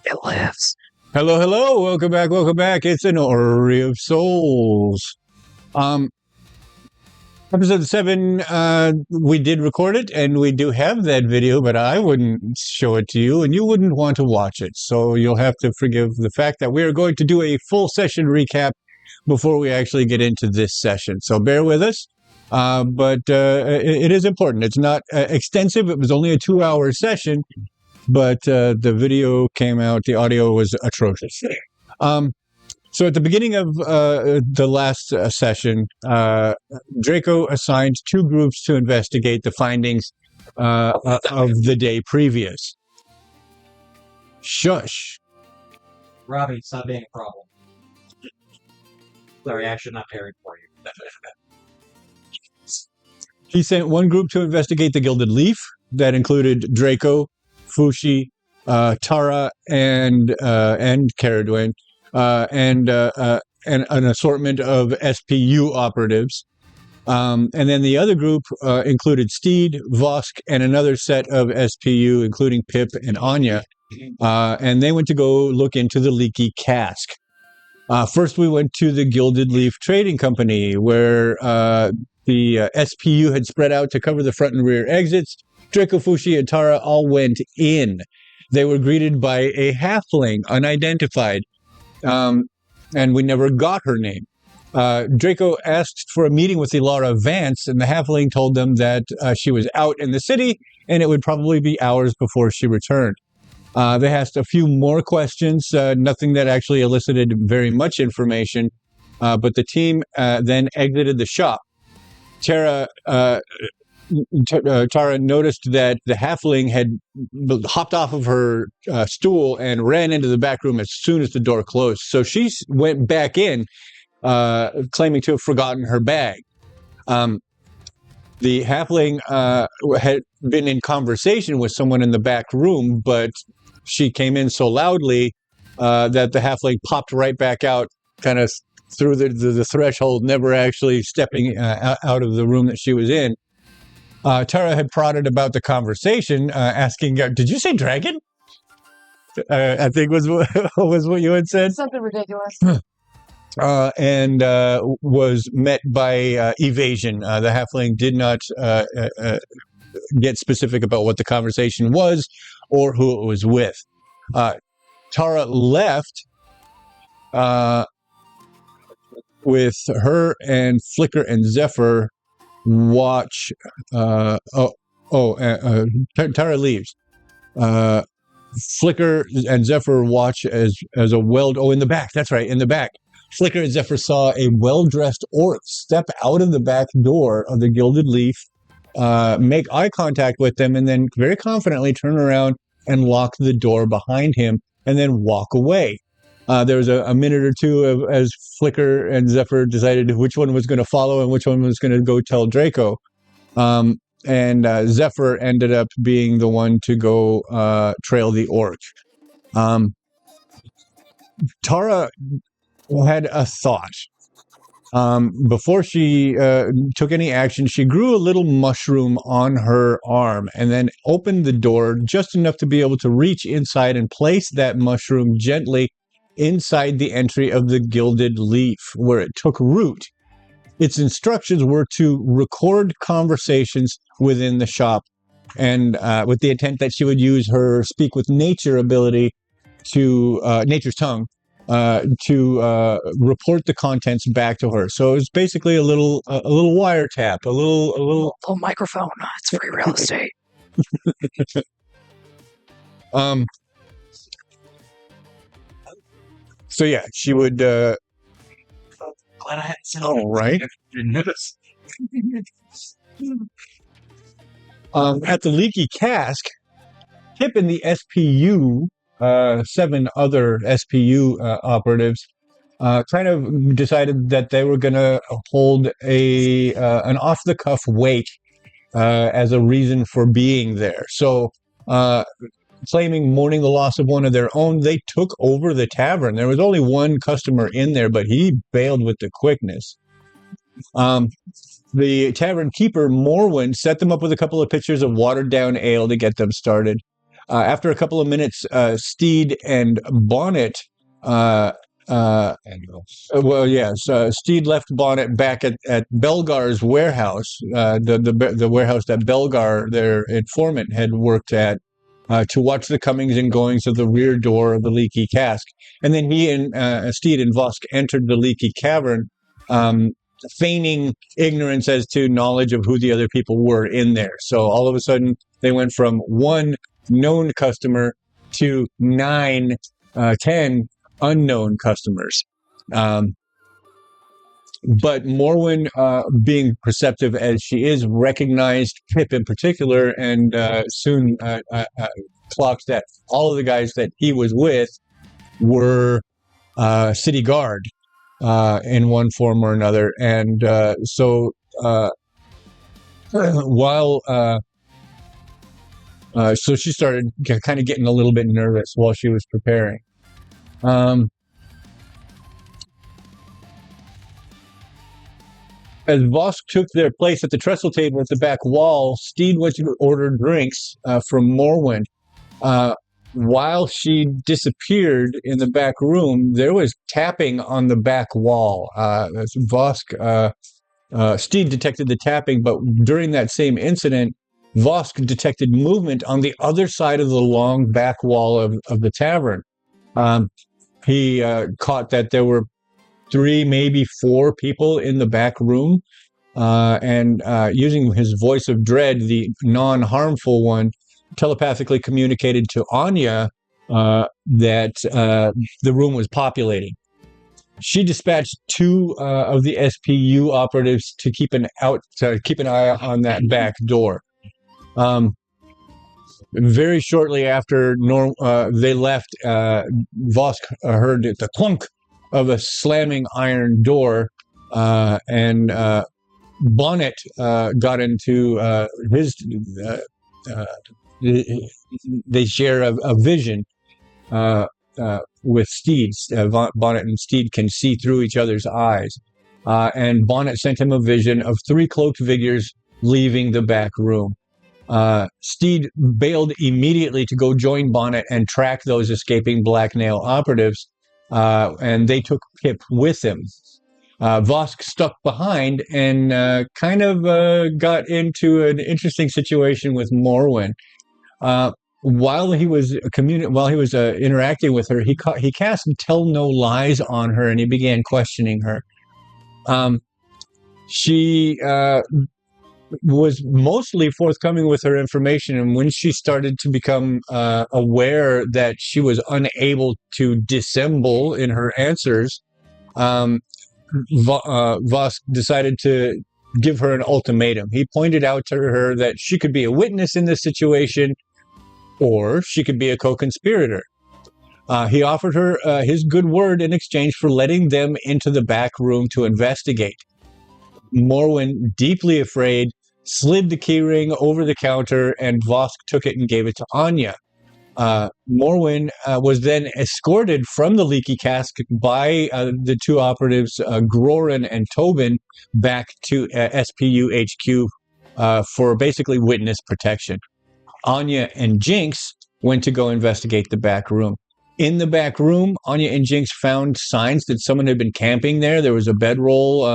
It lives. Hello, hello. Welcome back. It's an Orrery of Souls. Episode 7, we did record it, and we do have that video, but I wouldn't show it to you, and you wouldn't want to watch it. So you'll have to forgive the fact that we are going to do a full session recap before we actually get into this session. So bear with us. But it is important. It's not extensive. It was only a 2-hour session, but the video came out. The audio was atrocious. So at the beginning of the last session, Draco assigned 2 groups to investigate the findings of the day previous. Shush. Robbie, stop being a problem. Sorry, I should not parry for you. He sent 1 group to investigate the Gilded Leaf. That included Draco, Fushi, Tara, and Caradwyn, and an assortment of SPU operatives. And then the other group included Steed, Vosk, and another set of SPU, including Pip and Anya. And they went to go look into the leaky cask. First, we went to the Gilded Leaf Trading Company, where the SPU had spread out to cover the front and rear exits. Draco, Fushi, and Tara all went in. They were greeted by a halfling, unidentified, and we never got her name. Draco asked for a meeting with Elara Vance, and the halfling told them that she was out in the city, and it would probably be hours before she returned. They asked a few more questions, nothing that actually elicited very much information, but the team then exited the shop. Tara noticed that the halfling had hopped off of her stool and ran into the back room as soon as the door closed. So she went back in, claiming to have forgotten her bag. The halfling had been in conversation with someone in the back room, but she came in so loudly that the halfling popped right back out, kind of through the threshold, never actually stepping out of the room that she was in. Tara had prodded about the conversation, asking, "Did you say dragon?" I think was what you had said. Something ridiculous. And was met by evasion. The halfling did not get specific about what the conversation was or who it was with. Tara left with her and Flicker and Zephyr watch. Tara leaves. Flicker and Zephyr watch as a in the back. That's right, in the back. Flicker and Zephyr saw a well-dressed orc step out of the back door of the Gilded Leaf, make eye contact with them, and then very confidently turn around and lock the door behind him, and then walk away. There was a minute or two as Flicker and Zephyr decided which one was going to follow and which one was going to go tell Draco. And Zephyr ended up being the one to go trail the orc. Tara had a thought. Before she took any action, she grew a little mushroom on her arm and then opened the door just enough to be able to reach inside and place that mushroom gently inside the entry of the Gilded Leaf, where it took root. Its instructions were to record conversations within the shop, and with the intent that she would use her speak with nature ability to nature's tongue to report the contents back to her. So it was basically a little wiretap, a little microphone. It's free real estate. So yeah, she would. Glad I had to all right. Didn't notice. At the leaky cask, Pip and the SPU, 7 other SPU operatives, kind of decided that they were going to hold an off-the-cuff wake as a reason for being there. So, claiming mourning the loss of one of their own, they took over the tavern. There was only one customer in there, but he bailed with the quickness. The tavern keeper, Morwen, set them up with a couple of pitchers of watered-down ale to get them started. After a couple of minutes, Steed and Bonnet. Steed left Bonnet back at Belgar's warehouse, the warehouse that Belgar, their informant, had worked at, to watch the comings and goings of the rear door of the leaky cask. And then he and Steed and Vosk entered the leaky cavern, feigning ignorance as to knowledge of who the other people were in there. So all of a sudden, they went from one known customer to 10 unknown customers. But Morwen, being perceptive as she is, recognized Pip in particular, and soon clocked that all of the guys that he was with were city guard in one form or another. And so she started kind of getting a little bit nervous while she was preparing. As Vosk took their place at the trestle table at the back wall, Steed went to order drinks from Morwen. While she disappeared in the back room, there was tapping on the back wall. Steed detected the tapping, but during that same incident, Vosk detected movement on the other side of the long back wall of the tavern. He caught that there were 3, maybe 4 people in the back room, and using his voice of dread, the non-harmful one, telepathically communicated to Anya that the room was populating. She dispatched 2 of the SPU operatives to keep an eye on that back door. Very shortly after they left, Vosk heard the clunk of a slamming iron door, and Bonnet got into they share a vision with Steed. Bonnet and Steed can see through each other's eyes, and Bonnet sent him a vision of 3 cloaked figures leaving the back room. Steed bailed immediately to go join Bonnet and track those escaping Black Nail operatives, and they took Pip with them. Vosk stuck behind and kind of got into an interesting situation with Morwen. While he was interacting with her, he cast Tell No Lies on her, and he began questioning her. She was mostly forthcoming with her information, and when she started to become aware that she was unable to dissemble in her answers, Vosk decided to give her an ultimatum. He pointed out to her that she could be a witness in this situation, or she could be a co-conspirator. He offered her his good word in exchange for letting them into the back room to investigate. Morwen, deeply afraid, slid the keyring over the counter, and Vosk took it and gave it to Anya. Morwen was then escorted from the leaky cask by the 2 operatives, Grorin and Tobin, back to SPU HQ for basically witness protection. Anya and Jinx went to go investigate the back room. In the back room, Anya and Jinx found signs that someone had been camping there. There was a bedroll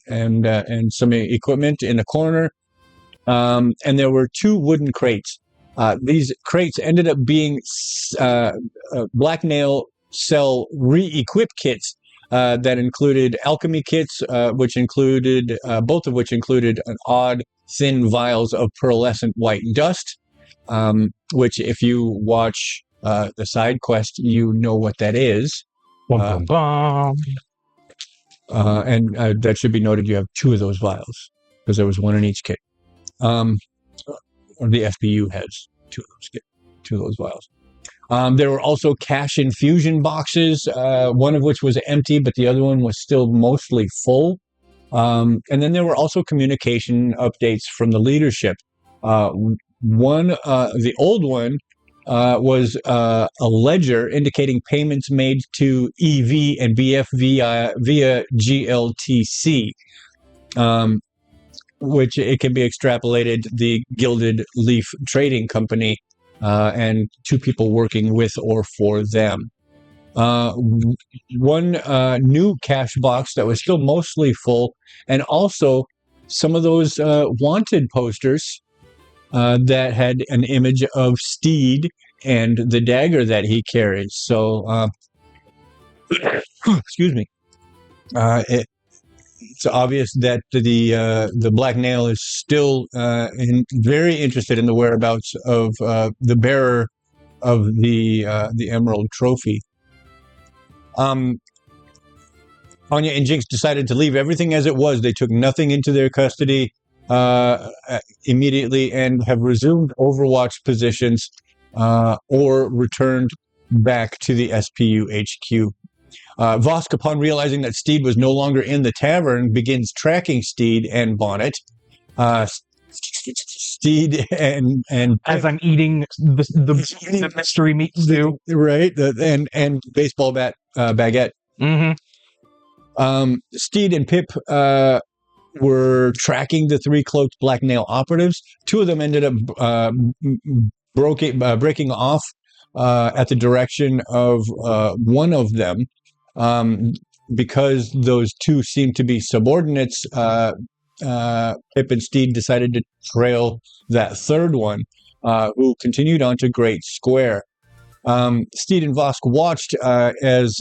and some equipment in the corner, and there were 2 wooden crates. These crates ended up being Black Nail Cell re-equip kits that included alchemy kits, both of which included an odd thin vials of pearlescent white dust, which if you watch the side quest, you know what that is. And that should be noted, you have 2 of those vials, because there was 1 in each kit. The SPU has 2 of those vials. There were also cash infusion boxes, one of which was empty, but the other one was still mostly full. And then there were also communication updates from the leadership. The old one was a ledger indicating payments made to EV and BF via GLTC. Which it can be extrapolated, the Gilded Leaf Trading Company and 2 people working with or for them. One new cash box that was still mostly full, and also some of those wanted posters that had an image of Steed and the dagger that he carries. So, excuse me. It's obvious that the Black Nail is still very interested in the whereabouts of the bearer of the Emerald Trophy. Anya and Jinx decided to leave everything as it was. They took nothing into their custody immediately and have resumed Overwatch positions or returned back to the SPU HQ. Vosk, upon realizing that Steed was no longer in the tavern, begins tracking Steed and Bonnet. Steed and as I'm eating the mystery meat stew, right, and baseball bat baguette. Mm-hmm. Steed and Pip were tracking the 3 cloaked Black Nail operatives. 2 of them ended up breaking off at the direction of one of them. Because those 2 seemed to be subordinates, Pip and Steed decided to trail that 3rd one, who continued on to Great Square. Steed and Vosk watched as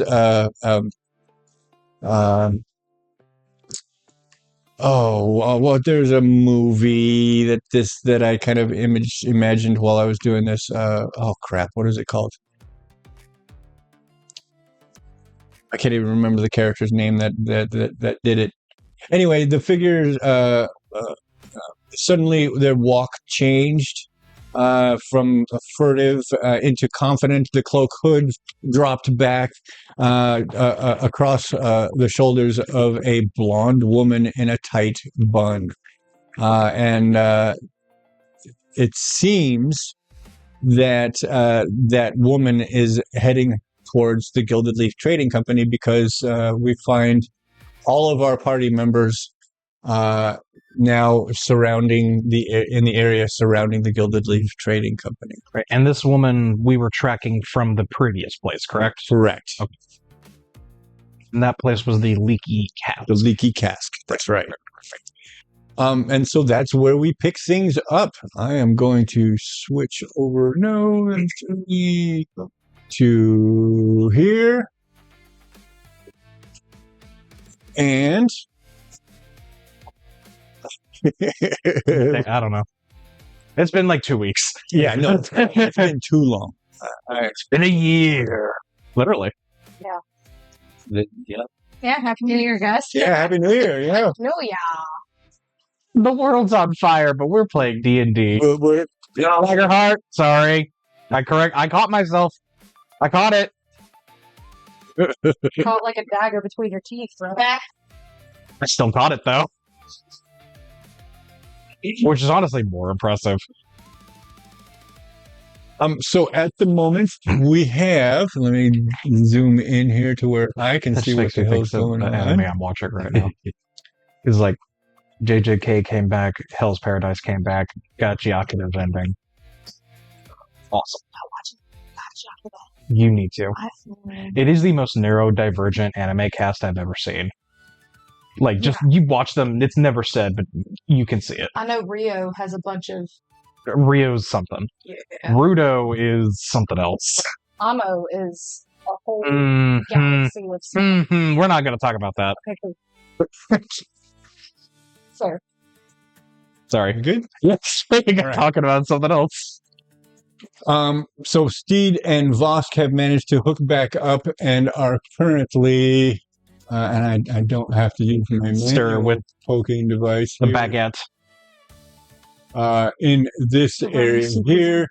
there's a movie that I kind of imagined while I was doing this. What is it called? I can't even remember the character's name that did it. Anyway, the figures suddenly their walk changed from furtive into confident. The cloak hood dropped back across the shoulders of a blonde woman in a tight bun, and it seems that that woman is heading towards the Gilded Leaf Trading Company, because we find all of our party members now surrounding in the area surrounding the Gilded Leaf Trading Company. Right. And this woman we were tracking from the previous place, correct? Correct. Okay. And that place was the Leaky Cask. The Leaky Cask. That's right. Perfect. And so that's where we pick things up. I am going to switch over to here, and I don't know. It's been like 2 weeks. Yeah, no, it's been too long. It's been a year, literally. Yeah. Yeah. Happy New Year, guys. Yeah, Happy New Year. Yeah. New Year. The world's on fire, but we're playing D&D. Daggerheart. Sorry, I caught myself. I caught it. Caught like a dagger between your teeth, bro. I still caught it, though. Which is honestly more impressive. So at the moment, we have... Let me zoom in here to where I can see what the hell's going on. Anime I'm watching right now. It's like JJK came back, Hell's Paradise came back, got Giacomo's ending. Awesome. You need to. It is the most neurodivergent anime cast I've ever seen. Like, just, you watch them, it's never said, but you can see it. I know Rio has a bunch of... Rio's something. Yeah. Rudo is something else. Amo is a whole Mhm. galaxy of stuff. We're not going to talk about that. Okay, Sir. Sorry. Good? Yes. We're talking about something else. So Steed and Vosk have managed to hook back up and are currently, and I don't have to use my Stir with poking device the here. baguette. In this area here,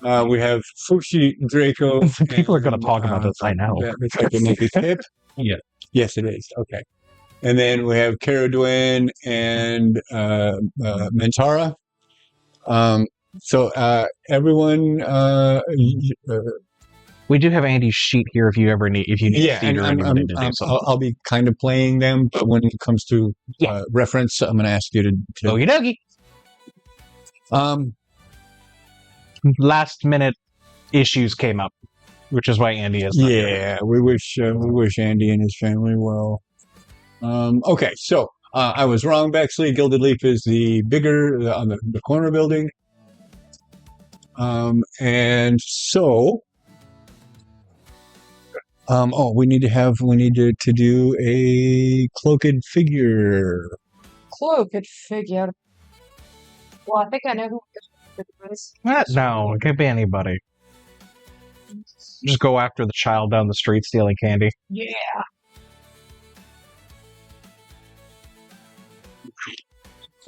we have Fushi, Draco. People are going to talk about this, I know. It's like a maybe Pip. Yeah. Yes, it is. Okay. And then we have Caradwin and Mentara. So everyone, We do have Andy's sheet here if you ever need, if you need yeah, Steed and or anything to do something. I'll be kind of playing them, but when it comes to reference, I'm going to ask you to Okie dokie. last minute issues came up, which is why Andy is not here. Yeah, we wish Andy and his family well. Okay, so I was wrong. Bexley Gilded Leaf is the bigger on the corner building. And so, we need to do a cloaked figure. Cloaked figure. Well, I think I know who it is. No, it can't be anybody. Just go after the child down the street stealing candy. Yeah.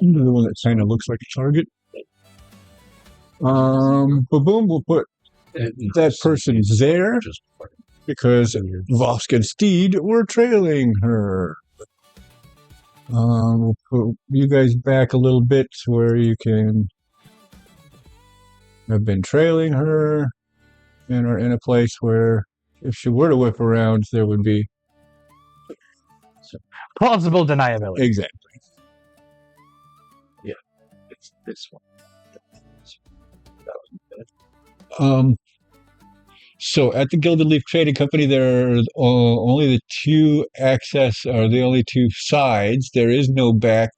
The one that kind of looks like a target. Boom, we'll put that person's there because Vosk and Steed were trailing her. We'll put you guys back a little bit where you can have been trailing her and are in a place where if she were to whip around, there would be plausible deniability. Exactly. Yeah, it's this one. That was good. So at the Gilded Leaf Trading Company, there are only the two access, or the only two sides. There is no back.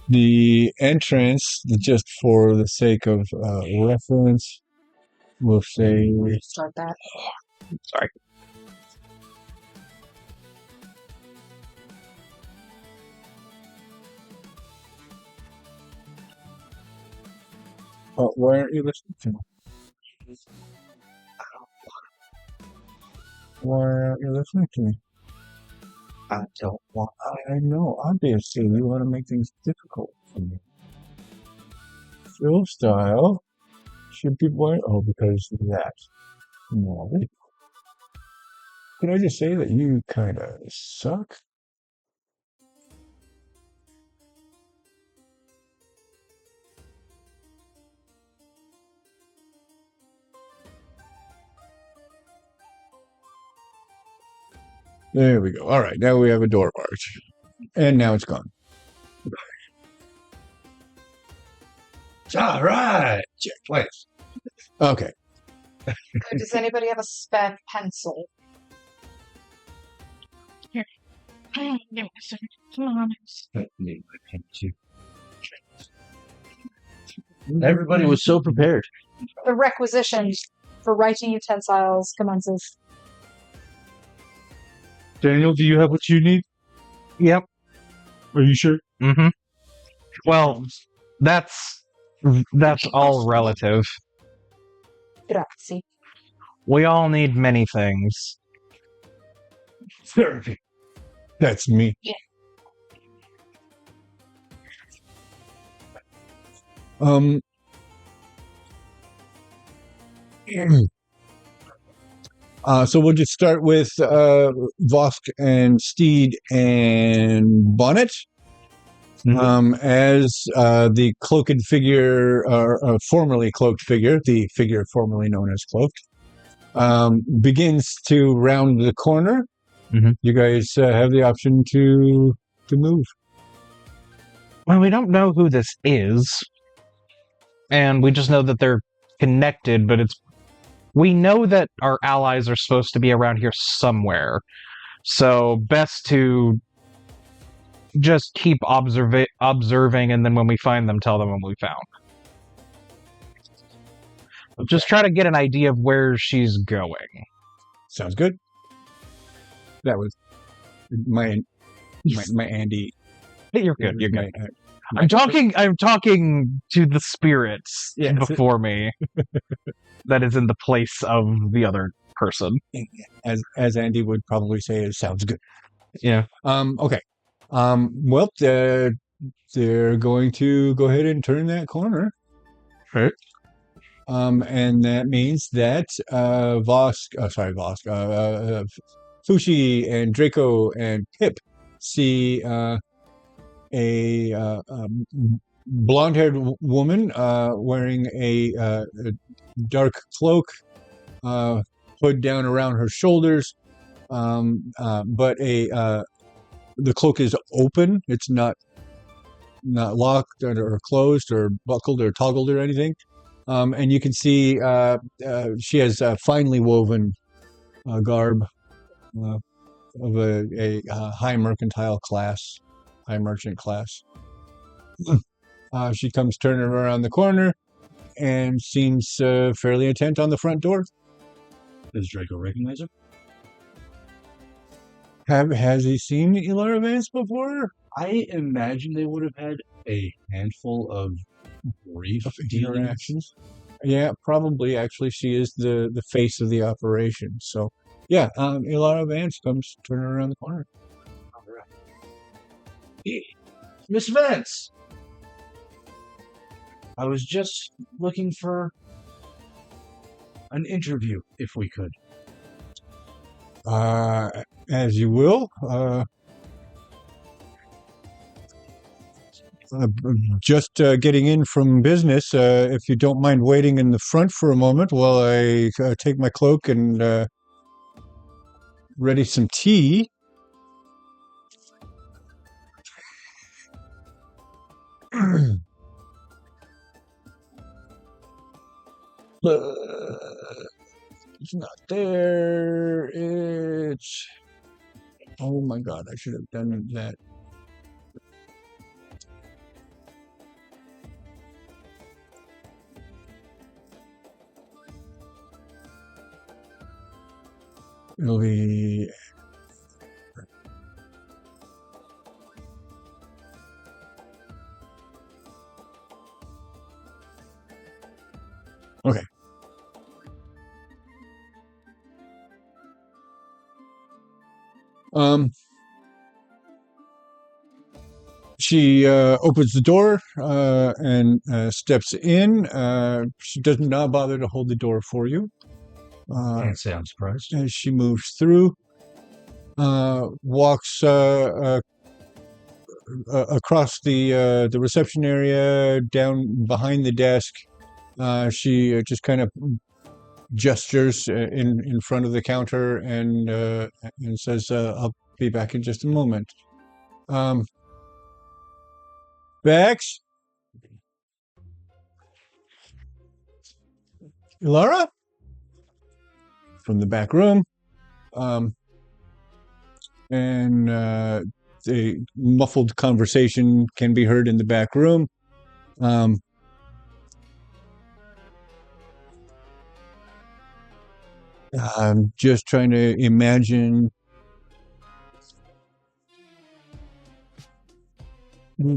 The entrance, just for the sake of reference, we'll say. Start that. Sorry. Why aren't you listening to me? Why aren't you listening to me? I don't want. I know, obviously, you want to make things difficult for me. Phil style should be white. Oh, because of that. No. Can I just say that you kind of suck? There we go. All right, now we have a door march. And now it's gone. All right. Check place. Okay. Does anybody have a spare pencil? Here. Come on. I need my pen too. Everybody was so prepared. The requisition for writing utensils commences. Daniel, do you have what you need? Yep. Are you sure? Mm-hmm. Well, that's all relative. Grazie. We all need many things. Therapy. That's me. Yeah. So we'll just start with Vosk and Steed and Bonnet. As the cloaked figure, or formerly cloaked figure, the figure formerly known as Cloaked, begins to round the corner. Mm-hmm. You guys have the option to move. Well, we don't know who this is, and we just know that they're connected, but we know that our allies are supposed to be around here somewhere, so best to just keep observing, and then when we find them, tell them what we found. Okay. Just try to get an idea of where she's going. Sounds good. That was my Andy. You're good. You're good. I'm talking to the spirits before me. That is in the place of the other person. As Andy would probably say, it sounds good. Yeah. Okay. Well, they're going to go ahead and turn that corner. Right. And that means that Fushi and Draco and Pip see a blonde-haired woman wearing a dark cloak, hood down around her shoulders, but the cloak is open. It's not not locked or closed or buckled or toggled or anything. And you can see she has finely woven garb of a high mercantile class, high merchant class. She comes turning around the corner and seems fairly intent on the front door. Does Draco recognize him? Has he seen Elara Vance before? I imagine they would have had a handful of brief Interactions. Yeah, probably. Actually, she is the face of the operation. So, yeah, Elara Vance comes turning around the corner. All right. Hey, Miss Vance! I was just looking for an interview, if we could. As you will. Just getting in from business. If you don't mind waiting in the front for a moment while I take my cloak and ready some tea. It's not there. It's... Oh my god, I should have done that. It'll be... Okay. She opens the door and steps in. She does not bother to hold the door for you. Can't say I'm surprised. As she moves through, walks across the reception area, down behind the desk. She just kind of gestures in front of the counter and says, "I'll be back in just a moment." Bex? Elara? From the back room. And the muffled conversation can be heard in the back room. I'm just trying to imagine. We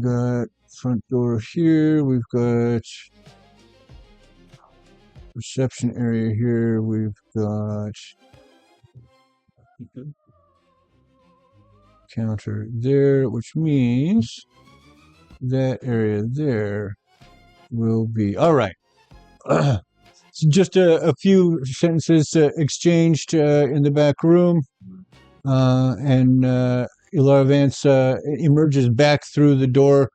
got front door here. We've got reception area here. We've got counter there, which means that area there will be all right. Just a few sentences exchanged in the back room, and Elara Vance emerges back through the door,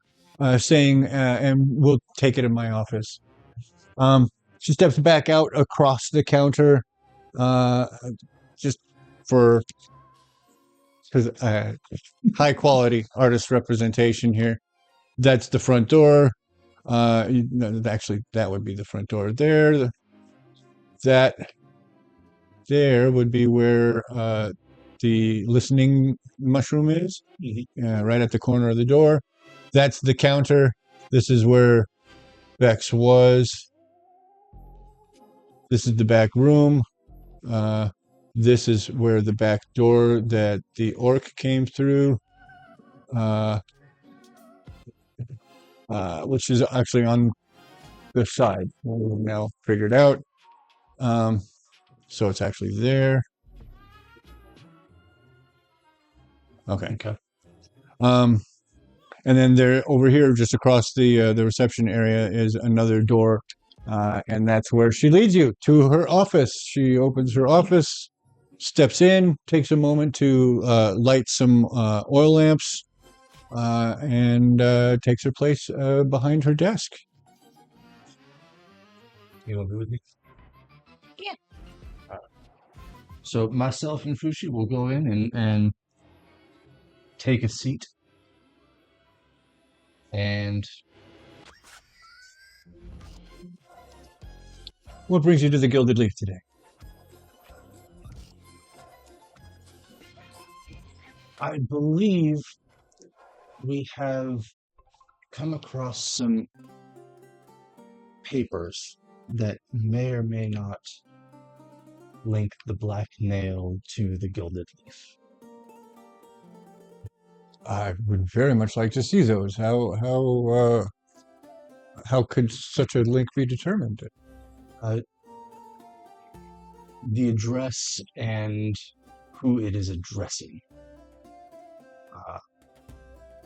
saying, "And we'll take it in my office." She steps back out across the counter, just for high quality artist representation here. That's the front door. Actually, that would be the front door there. That there would be where the listening mushroom is, right at the corner of the door. That's the counter. This is where Bex was. This is the back room. This is where the back door that the orc came through, which is actually on the side. We've now figured out. So it's actually there. Okay. And then there, over here, just across the reception area, is another door, and that's where she leads you to her office. She opens her office, steps in, takes a moment to light some oil lamps, and takes her place behind her desk. You want to be with me? Yeah. So myself and Fushi will go in and take a seat. And What brings you to the Gilded Leaf today? I believe we have come across some papers that may or may not link the Black Nail to the Gilded Leaf. I would very much like to see those. How could such a link be determined? The address and who it is addressing.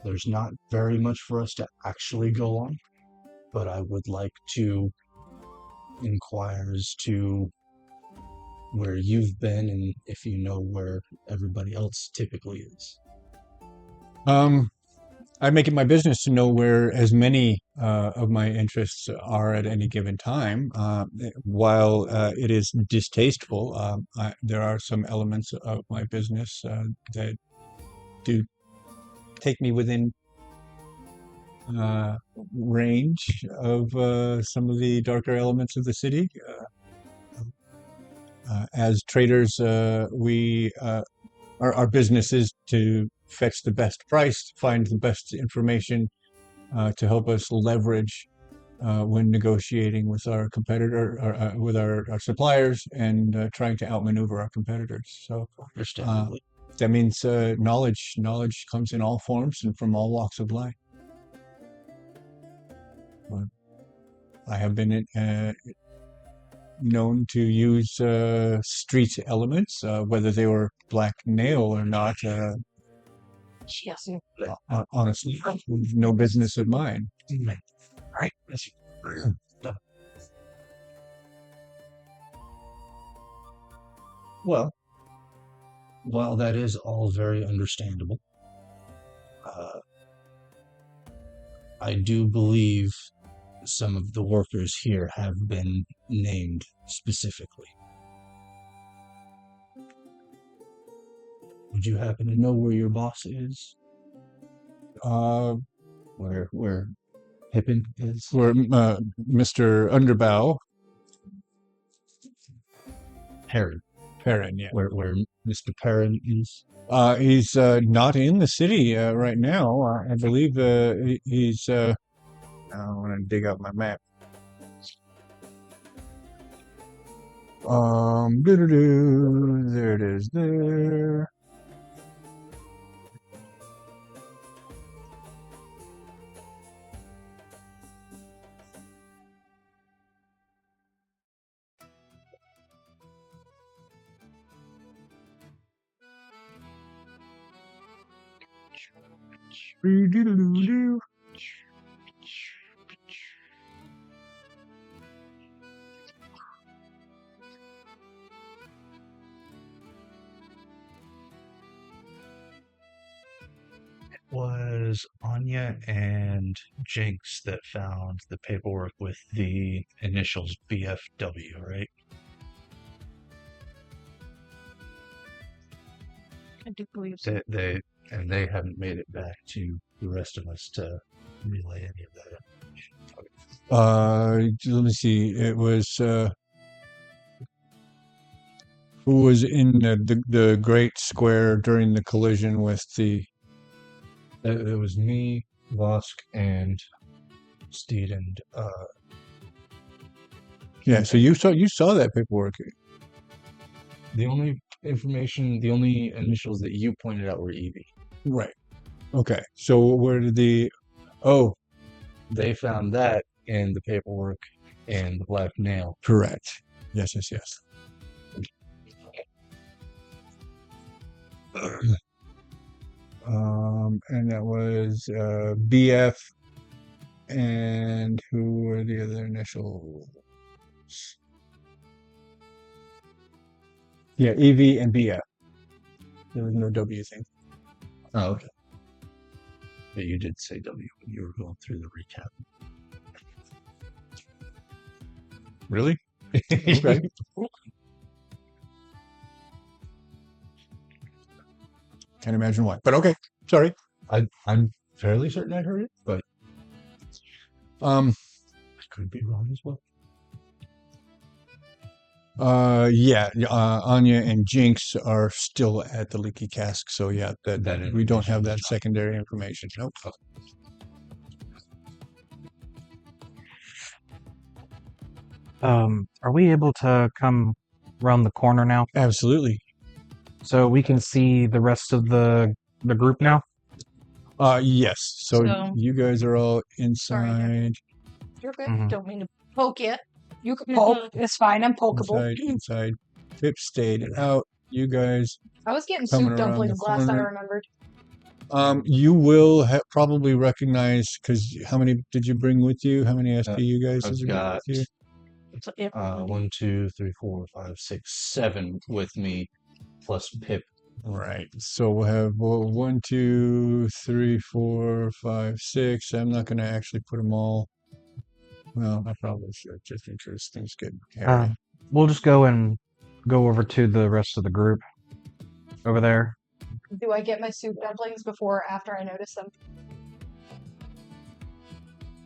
There's not very much for us to actually go on, but I would like to inquire as to where you've been and if you know where everybody else typically is. I make it my business to know where as many of my interests are at any given time. While it is distasteful, there are some elements of my business that do take me within range of some of the darker elements of the city. As traders, our business is to fetch the best price, find the best information to help us leverage when negotiating with our competitor or with our suppliers and trying to outmaneuver our competitors. So Understandably. that means knowledge. Knowledge comes in all forms and from all walks of life. I have been known to use street elements, whether they were Black Nail or not. Yes. Honestly, no business of mine. Right. Well, while that is all very understandable, I do believe some of the workers here have been named specifically. Would you happen to know where your boss is? Where Pippin is? Where Mr. Underbow, Perrin. Perrin, yeah. Where Mr. Perrin is? He's not in the city right now. I believe he's. I want to dig out my map. There it is. There. Was Anya and Jinx that found the paperwork with the initials BFW, right? I do believe so. They haven't made it back to the rest of us to relay any of that information. Let me see. It was who was in the Great Square during the collision with the. It was me, Vosk, and Steed, and Yeah, so you saw that paperwork. the only initials that you pointed out were Evie. Right. Okay. So where did the? Oh, They found that in the paperwork and the Black Nail. correct. Yes. And that was BF, and who were the other initials? Yeah, EV and BF. There was no W thing. Oh, okay. But you did say W when you were going through the recap. Really? Okay. Can't imagine why. But okay, sorry. I'm fairly certain I heard it, but Um, I could be wrong as well. yeah, Anya and Jinx are still at the leaky cask, so yeah, that we don't have that secondary information. Nope. Are we able to come around the corner now? Absolutely. So we can see the rest of the group now? Yes. So So- you guys are all inside, You're good. Mhm. Don't mean to poke you. You can poke. It's fine. I'm pokeable. inside. Pip stayed out. You guys, I was getting Coming soup around the dumplings last I corner. remembered. you will probably recognize, because how many did you bring with you? How many SP you guys I've did you bring got with you? So if- 1, 2, 3, 4, 5, 6, 7 with me, plus Pip. Right. So we'll have 1, 2, 3, 4, 5, 6. I'm not going to actually put them all. Well, I probably should, just in case things get hairy. We'll just go over to the rest of the group over there. Do I get my soup dumplings before or after I notice them?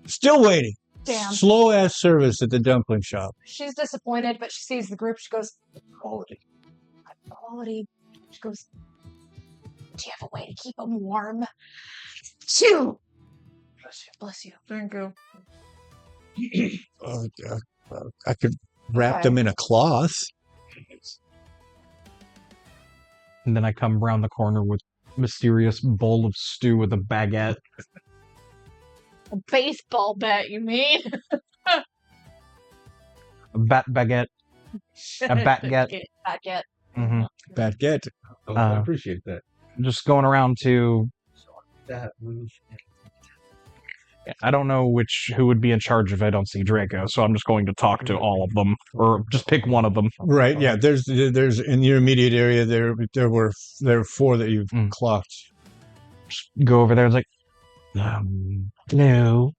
Still waiting. Damn. Slow ass service at the dumpling shop. She's disappointed, but she sees the group. She goes, quality. Quality. She goes, do you have a way to keep them warm? Chew! Bless you. Bless you. Thank you. Oh, I could wrap them in a cloth. And then I come around the corner with mysterious bowl of stew with a baguette. A baseball bat, you mean? A baguette. A baguette. Baguette. Mm-hmm. Baguette. Oh, I I appreciate that. Just going around to... That move. I don't know who would be in charge if I don't see Draco, so I'm just going to talk to all of them, or just pick one of them. Right. Yeah. There's in your immediate area there were 4 that you've clocked. Just go over there and hello.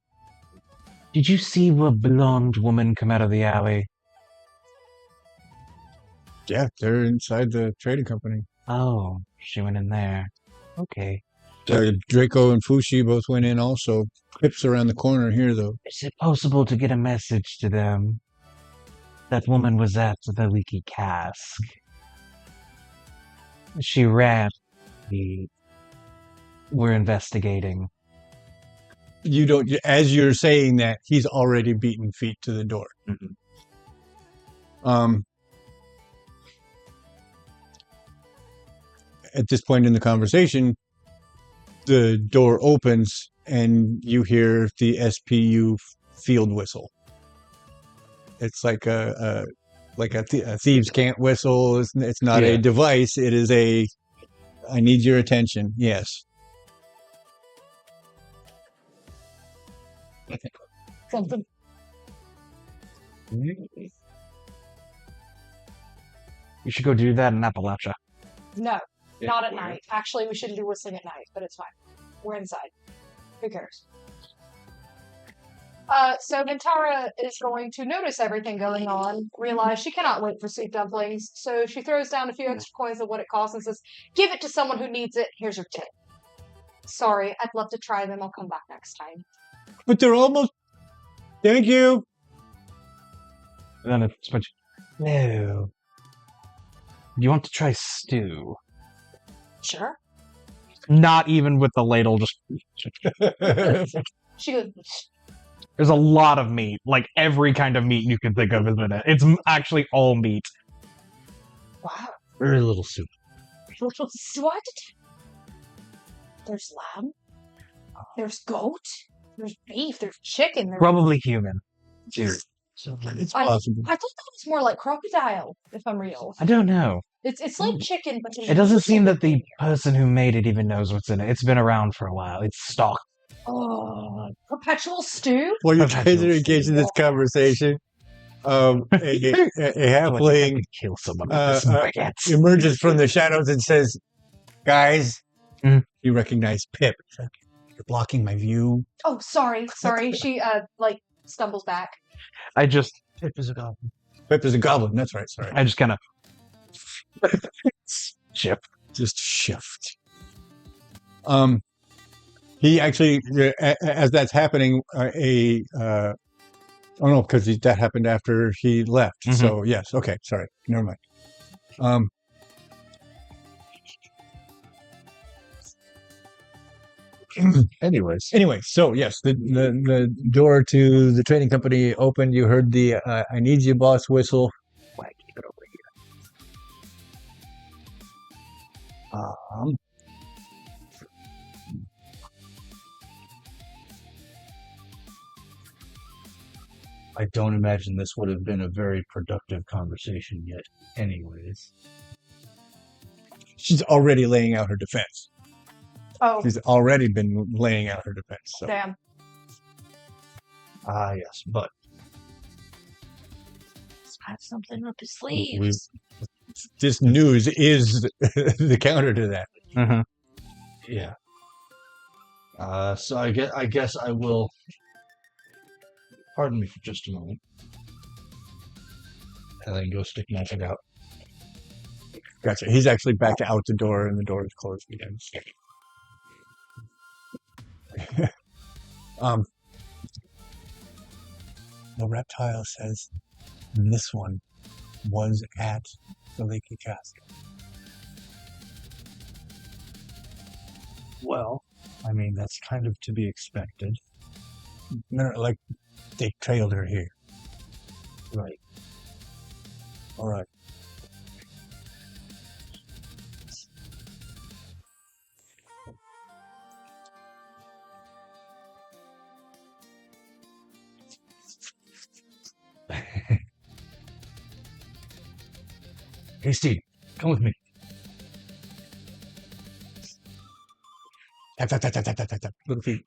Did you see a blonde woman come out of the alley? Yeah, they're inside the trading company. Oh, she went in there. Okay. Draco and Fushi both went in also. Pip's around the corner here, though. Is it possible to get a message to them? That woman was at the leaky cask. She ran. We're investigating. You don't. As you're saying that, he's already beaten feet to the door. Mm-hmm. At this point in the conversation, the door opens and you hear the SPU field whistle. It's like a thieves can't whistle. It's not a device. It is a. I need your attention. Yes. Something. You should go do that in Appalachia. No, not at night. Actually, we shouldn't do whistling at night, but it's fine. We're inside. Who cares? So Bei'Hara is going to notice everything going on, realize she cannot wait for soup dumplings, so she throws down a few extra coins of what it costs and says, give it to someone who needs it. Here's your tip. Sorry, I'd love to try them. I'll come back next time. But they're almost. Thank you. And then it's much. No. You want to try stew? Sure. Not even with the ladle, just. She goes, There's a lot of meat. Like, every kind of meat you can think of is in it. It's actually all meat. wow. Very little soup. What? There's lamb. There's goat. There's beef. There's chicken. There's... Probably human. It's I possible. thought that was more like crocodile, if I'm real. I don't know. It's like chicken, but It doesn't seem that the person who made it even knows what's in it. It's been around for a while. It's stock. Oh, perpetual stew? While you guys are engaged in this conversation, a halfling Kill someone with this baguette. emerges from the shadows and says, "Guys, Mm. you recognize Pip? You're blocking my view." Oh, sorry. She stumbles back. I just Pip is a goblin. Pip is a goblin. That's right. Sorry, kind of shift. just shift. He actually, as that's happening, oh no, because that happened after he left. Mhm. So yes, okay, sorry, never mind. Anyways, Anyway, so yes, the door to the trading company opened. You heard the "I need you, boss" whistle. Why keep it over here? I don't imagine this would have been a very productive conversation yet. Anyways, She's already laying out her defense. Oh, She's already been laying out her defense. So. damn. yes, but I have something up his We- sleeves. This news is the counter to that. Mhm. yeah. So I guess I will. Pardon me for just a moment. And then go stick my head out. Gotcha. He's actually back out the door, and the door is closed again. The reptile says this one was at the Lakey Castle. Well, I mean, that's kind of to be expected. No, like they trailed her here. Right. All right. Hey, Steve, come with me. Tap, tap, tap, tap, tap, tap, tap, tap. Little feet.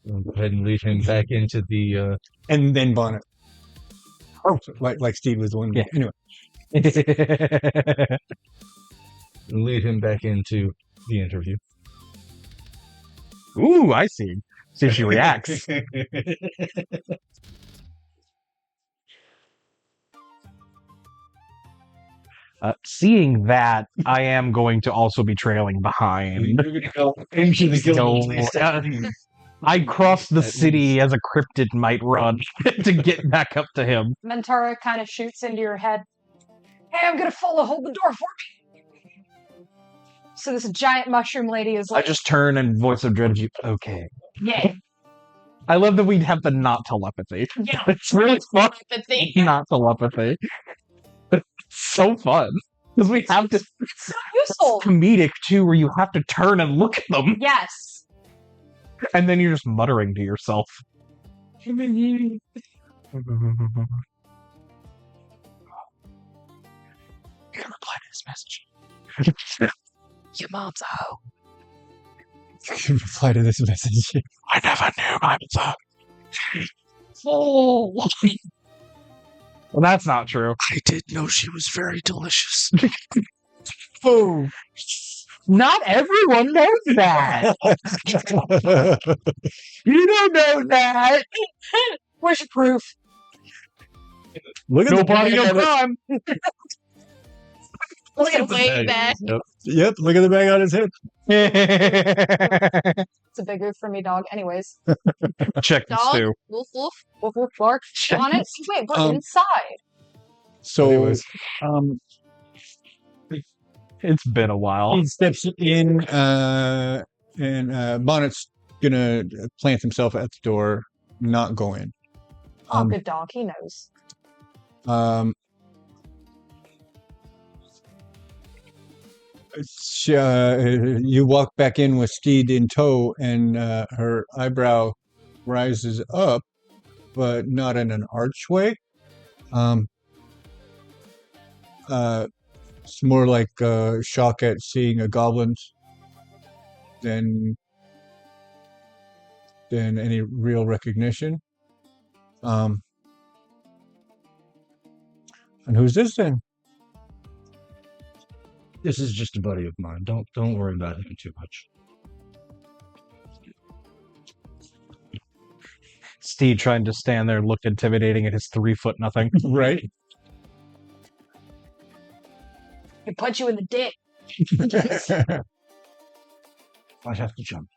We'll go ahead and lead him back into the. And then Bonnet. Oh, like Steve was the one. Yeah. Anyway. Lead him back into the interview. Ooh, I see. See if she reacts. Seeing that, I am going to also be trailing behind. You're going to go into the guild. No, I crossed the city as a cryptid might run to get back up to him. Mentara kind of shoots into your head. Hey, I'm gonna hold the door for me. So this giant mushroom lady is I like, just turn and voice of dread you. Okay. yeah, I love that we'd have the not telepathy. yeah, It's really fun. the thing. Not telepathy. It's so fun. Because we have to. It's so useful. Comedic too, where you have to turn and look at them, Yes. and then you're just muttering to yourself. You can reply to this message. Your mom's a hoe. You can reply to this message. I never knew I was a. Oh. Well, that's not true. I did know she was very delicious. Oh. Not everyone knows that. You don't know that. Where's your proof? Look at No the party, bag no on it. crime. Look at the way bag. back. Yep. Yep, look at the bag on his head. It's a big oof for me, dog. Anyways. Check this Dog. too. Woof woof. Woof woof bark. On it. Wait, we're Um, inside. So, Anyways. It's been a while. he steps in, and Bonnet's gonna plant himself at the door, not go in. Oh, good dog. He knows. You walk back in with Steed in tow, and her eyebrow rises up, but not in an archway. It's more like shock at seeing a goblin than any real recognition. And who's this then? This is just a buddy of mine. Don't worry about him too much. Steve trying to stand there, look intimidating at his 3 foot nothing. Right. He punch you in the dick. I have to jump.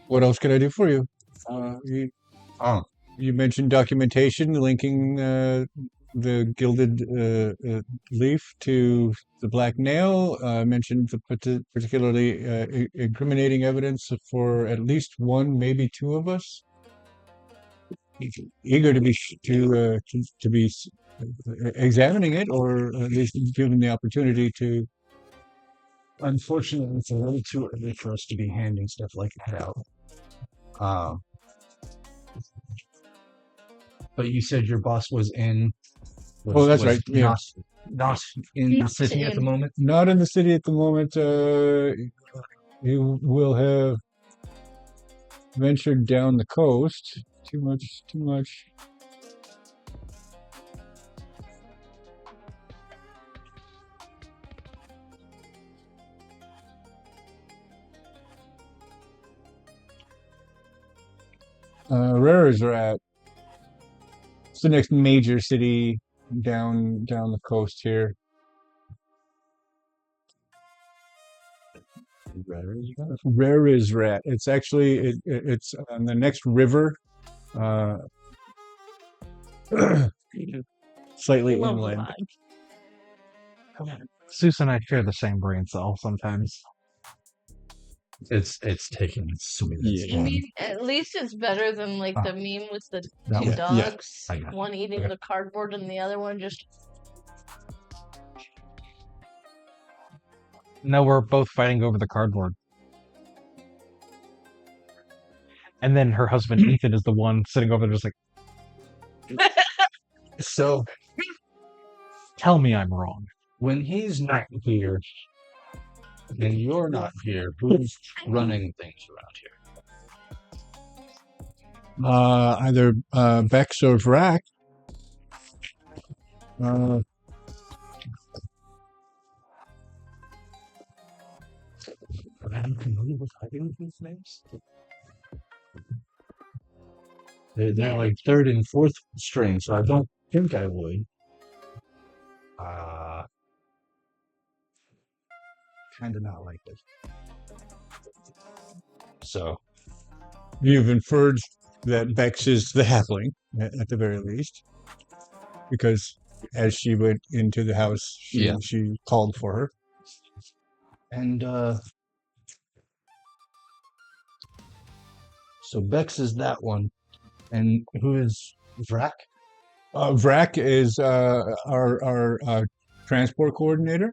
What else can I do for you? Oh, You mentioned documentation linking the gilded leaf to the black nail. Mentioned the particularly incriminating evidence for at least one, maybe two of us. Eager to be examining it, or at least given the opportunity to. unfortunately, it's a little too early for us to be handing stuff like that out. But you said your boss was in. Oh, that's right. Yeah. Not in the city at the moment. Not in the city at the moment. You will have ventured down the coast. Too much. Rarersrat. It's the next major city down the coast here. Rarersrat. It's actually it's on the next river, slightly Love the inland. vibe. Zeus and I share the same brain cell sometimes. It's taking so Yeah. I mean, at least it's better than like the meme with the That two one? Yeah. dogs, I got it. one eating Okay. the cardboard and the other one just. No, we're both fighting over the cardboard. And then her husband Ethan is the one sitting over there just like, So tell me I'm wrong. when he's not here and you're not here, who's running things around here? Either Bex or Vrak. I'm familiar with either of these names. They're Yeah. like third and fourth string, so I don't think I would. Kind of not like this. So You've inferred that Bex is the halfling, at the very least, because as she went into the house, she called for her. And so Bex is that one. And who is Vrak? Vrak is our transport coordinator.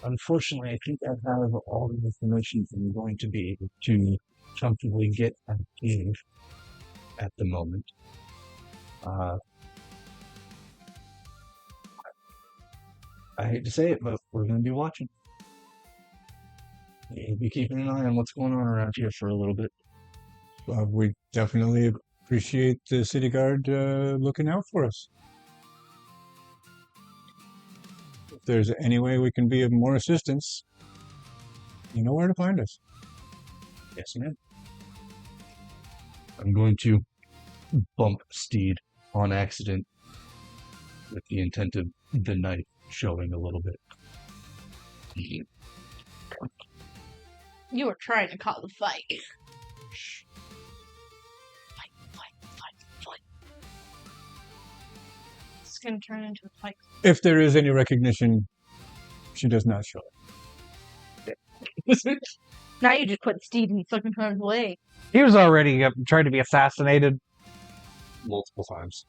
Unfortunately, I think I have all the information I'm going to be able to comfortably get at Cave at the moment. I hate to say it, but we're going to be watching. We'll be keeping an eye on what's going on around here for a little bit. We definitely appreciate the city guard looking out for us. If there's any way we can be of more assistance, you know where to find us. Yes, ma'am. I'm going to bump Steed on accident with the intent of the knife showing a little bit. You were trying to call the fight. Fight. It's gonna turn into a fight. If there is any recognition, she does not show it. Now you just put Steve in fucking harm's way. He was already trying to be assassinated. Multiple times.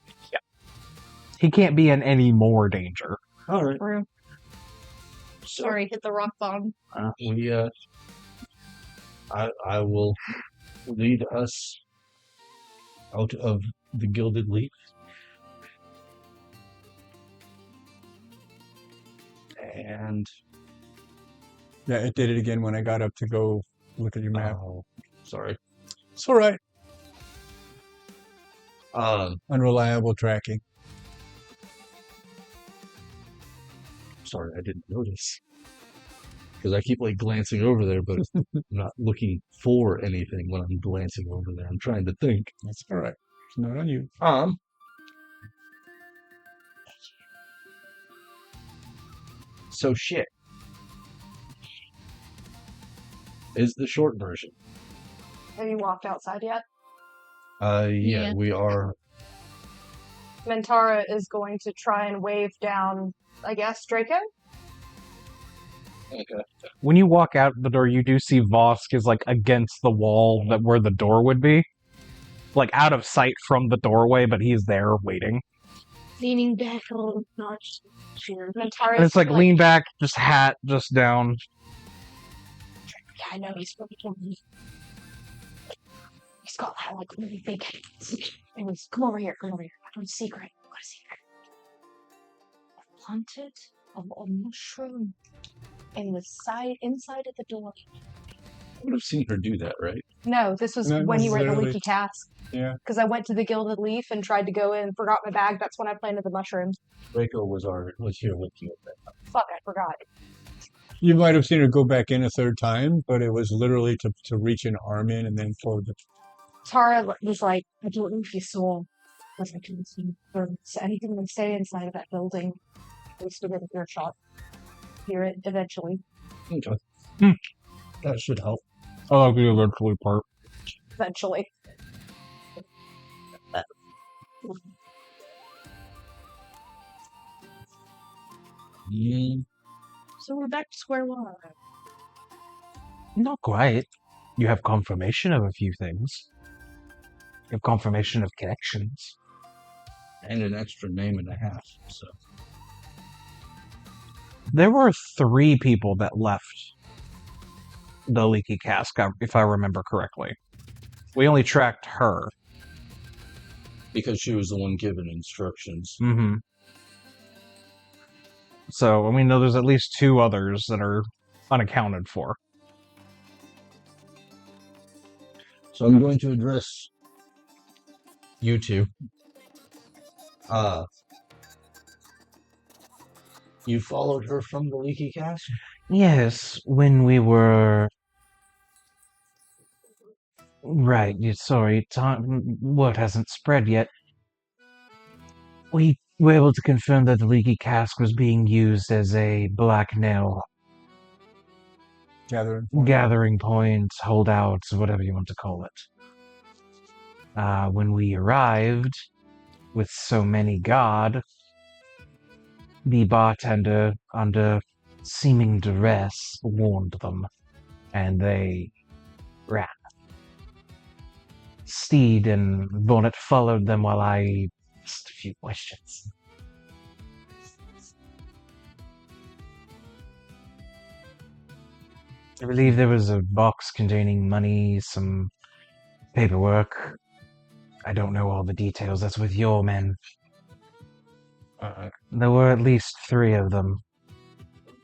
He can't be in any more danger. All right. True. So Sorry, hit the rock bottom. I will lead us out of the Gilded Leaf. And Yeah, it did it again when I got up to go look at your map. sorry. It's all right. Um, Unreliable tracking. sorry, I didn't notice. Because I keep like glancing over there, but I'm not looking for anything when I'm glancing over there. I'm trying to think. That's all right. It's not on you. So shit. Is the short version. Have you walked outside yet? Yeah, we are. Mentara is going to try and wave down, I guess, Draco? Okay. When you walk out the door, you do see Vosk is like against the wall that where the door would be. Like out of sight from the doorway, but he's there waiting. Leaning back a little notch. Cheer. Mentara And it's like lean back, just hat, just down. Yeah, I know he's probably told me. He's got that like really big hands. Anyways, come over here. I got a secret. Planted a mushroom in the inside of the door. I would have seen her do that, right? No, this was No, when you were at the literally- Leaky Cask. Yeah. Because I went to the Gilded Leaf and tried to go in, forgot my bag. That's when I planted the mushrooms. Draco was here with you at that time. Fuck, I forgot. You might have seen her go back in a third time, but it was literally to reach an arm in and then forward the. Tara was like, I don't know if you saw, but I couldn't see birds. Anything that stay inside of that building, we stood at a earshot. Hear it eventually. Okay. That should help. I like the eventually part. Eventually. So we're back to square one. Not quite. You have confirmation of a few things. You have confirmation of connections. And an extra name and a half, so. There were 3 people that left the Leaky Cask, if I remember correctly. We only tracked her. Because she was the one given instructions. Mm-hmm. So, I mean, there's at least 2 others that are unaccounted for. So I'm going to address you two. You followed her from the Leaky Cask? Yes, when we were... Right, sorry, word hasn't spread yet. We were able to confirm that the Leaky Cask was being used as a black nail gathering point, holdouts, whatever you want to call it. When we arrived, with so many guard, the bartender, under seeming duress, warned them, and they ran. Steed and Bonnet followed them while I asked a few questions. I believe there was a box containing money, some paperwork. I don't know all the details. That's with your men. There were at least 3 of them.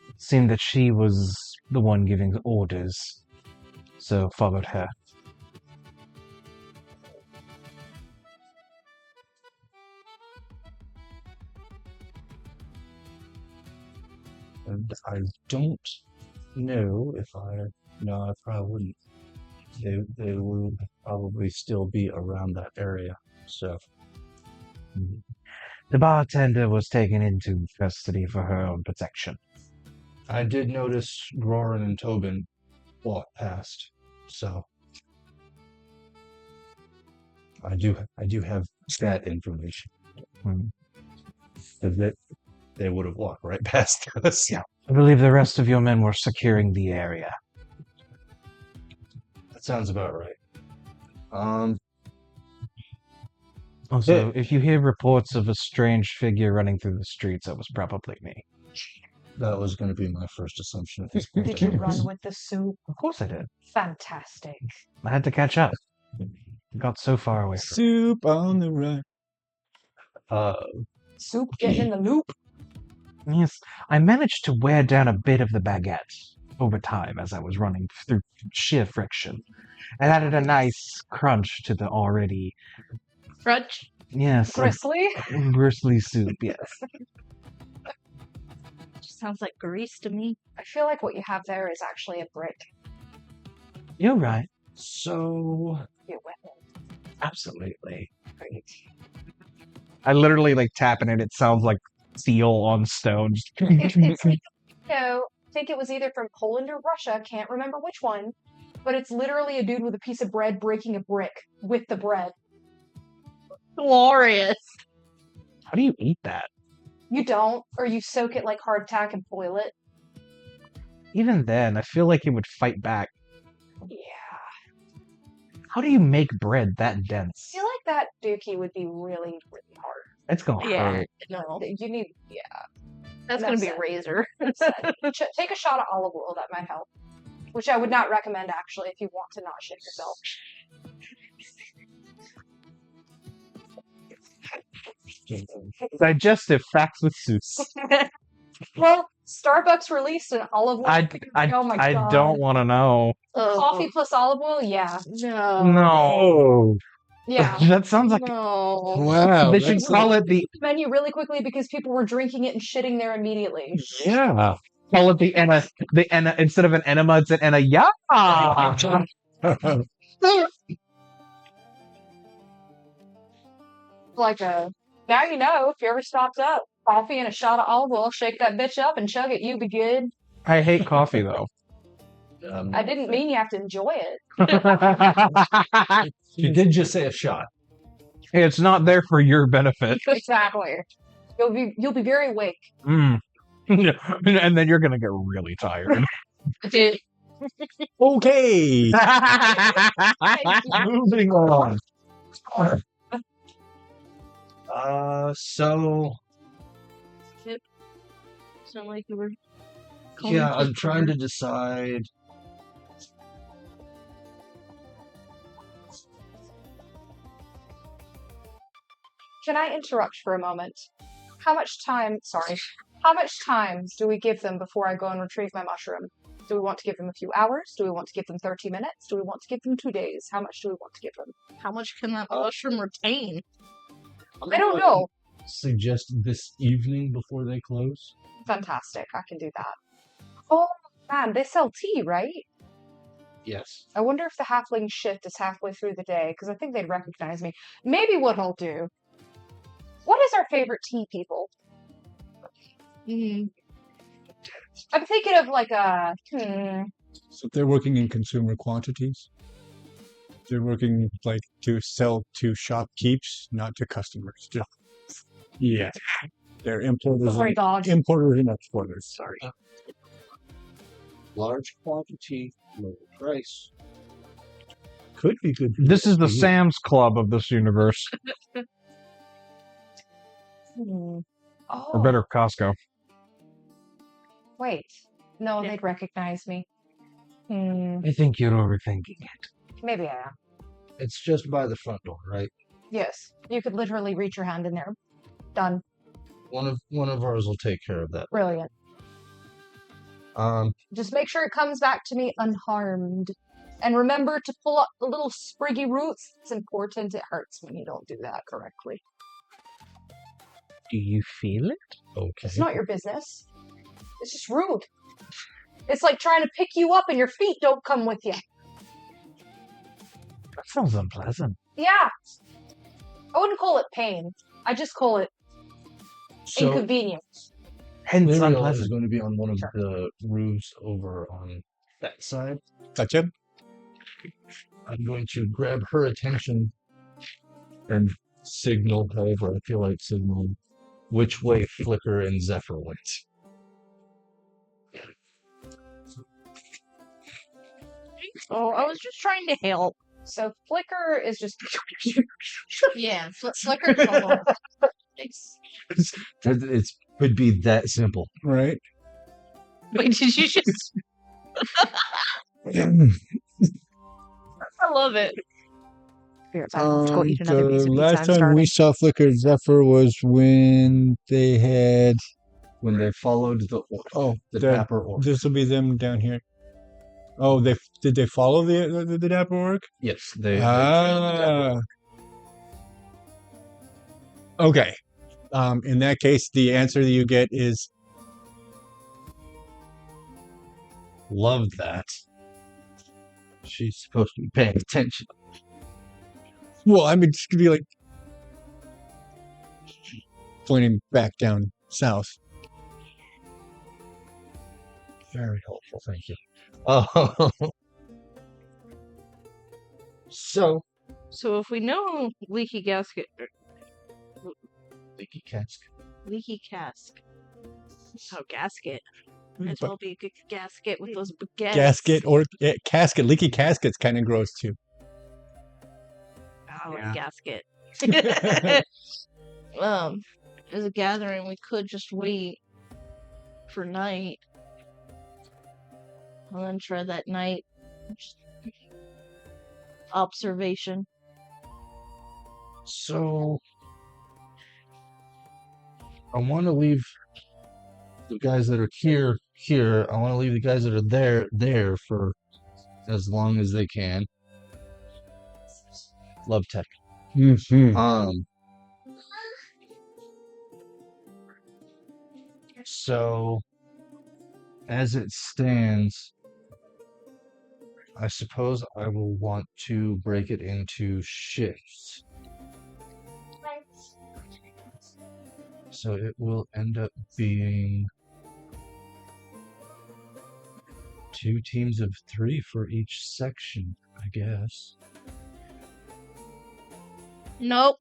It seemed that she was the one giving orders, so followed her. And I don't know if no, I probably wouldn't. They will probably still be around that area, so. The bartender was taken into custody for her own protection. I did notice Grorin and Tobin walk past, so. I do have that information. That they would have walked right past us. Yeah. I believe the rest of your men were securing the area. That sounds about right. Also, if you hear reports of a strange figure running through the streets, that was probably me. That was going to be my first assumption at this point. Did you run with the soup? Of course I did. Fantastic. I had to catch up. Got so far away from Soup on the run. Soup getting in the loop? Yes, I managed to wear down a bit of the baguette over time as I was running through sheer friction. It added a nice crunch to the already... Crutch. Yes. Bristly? Bristly soup, yes. sounds like grease to me. I feel like what you have there is actually a brick. You're right. So, You went Absolutely. great. I literally like tapping it. It sounds like Pheal on stone. It's like, I think it was either from Poland or Russia, can't remember which one, but it's literally a dude with a piece of bread breaking a brick with the bread. Glorious. How do you eat that? You don't, or you soak it like hardtack and boil it. Even then, I feel like it would fight back. Yeah. How do you make bread that I dense? feel like that dookie would be really, really hard. It's gonna Yeah. hurt. No. You need, That's Enough gonna be said. a razor. take a shot of olive oil, that might help. Which I would not recommend, actually, if you want to not shit yourself. Digestive facts with Seuss. Well, Starbucks released an olive oil. Oh my I God. don't want to know. Coffee plus olive oil? Yeah. No. No. Oh, Yeah. That sounds like No. wow. they should that's call it the Menu really quickly because people were drinking it and shitting there immediately. yeah. enema instead of an enema, it's an yeah. Like now you know, if you ever stopped up, coffee and a shot of olive oil, shake that bitch up and chug it, you be good. I hate coffee though. I didn't mean you have to enjoy it. you did just say a shot. It's not there for your benefit. Exactly. You'll be very awake. Mm. And then you're gonna get really tired. Okay. Moving on. So Sound like you were. yeah, I'm trying to decide. Can I interrupt for a moment? How much time do we give them before I go and retrieve my mushroom? Do we want to give them a few hours? Do we want to give them 30 minutes? Do we want to give them 2 days? How much do we want to give them? How much can that mushroom retain? I don't know. Suggest this evening before they close. Fantastic. I can do that. Oh, man, they sell tea, right? Yes. I wonder if the halfling shift is halfway through the day, because I think they'd recognize me. Maybe what I'll do. What is our favorite tea, people? I'm thinking of like a... So they're working in consumer quantities. They're working like to sell to shopkeepers, not to customers. Yeah. They're importers, Sorry, dog. importers and exporters. Sorry. Large quantity, low price. Could be good. for This is the you. Sam's Club of this universe. Oh. Or better, Costco. Wait. No, they'd recognize me. I think you're overthinking it. Maybe I am. It's just by the front door, right? Yes. You could literally reach your hand in there. Done. One of ours will take care of that. Brilliant. Just make sure it comes back to me unharmed. And remember to pull up the little spriggy roots. It's important. It hurts when you don't do that correctly. Do you feel it? Okay. It's not your business. It's just rude. It's like trying to pick you up and your feet don't come with you. That sounds unpleasant. Yeah. I wouldn't call it pain. I just call it So inconvenience. Hence Muriel is unpleasant. going to be on one of the roofs over on that side. Gotcha. I'm going to grab her attention and signal, however I feel like signaling, which way Flicker and Zephyr went. Oh, I was just trying to help. So Flicker is just... Yeah, Flicker. It could be that simple. Right. Wait, did you just? I love it. The last time we saw Flicker Zephyr was when they had... When they followed the dapper orc. This will be them down here. Oh, did they follow the dapper orc? Yes, they Okay. In that case, the answer that you get is Love that. She's supposed to be paying attention. Well, I mean, it's gonna be like pointing back down south. Very helpful, thank you. Oh, so So if we know leaky gasket, leaky cask. leaky cask. Oh, gasket. Might as But well be a good gasket with those baguettes. gasket or casket, leaky casket's kind of gross too. I like Yeah. gasket. As a gathering, we could just wait for night. And then try that night observation. So I want to leave the guys that are here. I want to leave the guys that are there for as long as they can. Love tech. Mm-hmm. So as it stands, I suppose I will want to break it into shifts. So it will end up being 2 teams of 3 for each section, I guess. Nope.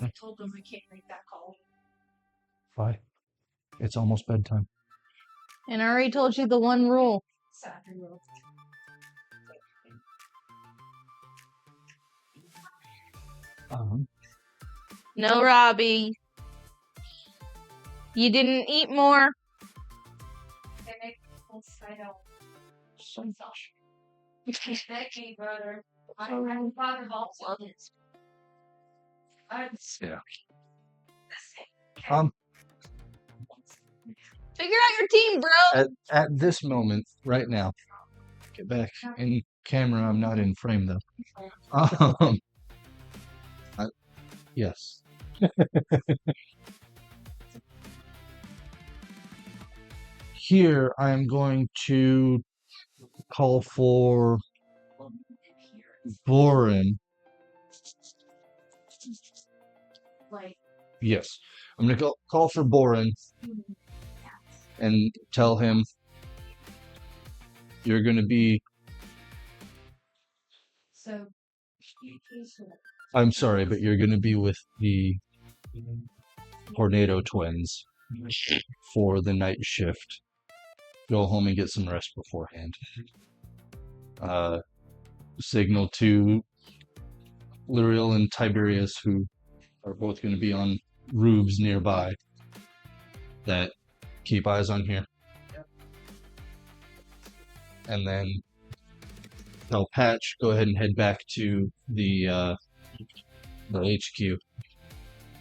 I told them I can't make that call. Why? It's almost bedtime. And I already told you the one rule. No robbing. You didn't eat more. brother. Yeah. Figure out your team, bro. At this moment, right now, get back in camera. I'm not in frame though. Yes. Here, I'm going to call for Boren. Yes. I'm going to call for Boren and tell him you're going to be... So, I'm sorry, but you're going to be with the Tornado Twins for the night shift. Go home and get some rest beforehand. Signal to Luriel and Tiberius, who are both going to be on roofs nearby, that keep eyes on here. And then tell Patch, go ahead and head back to the HQ.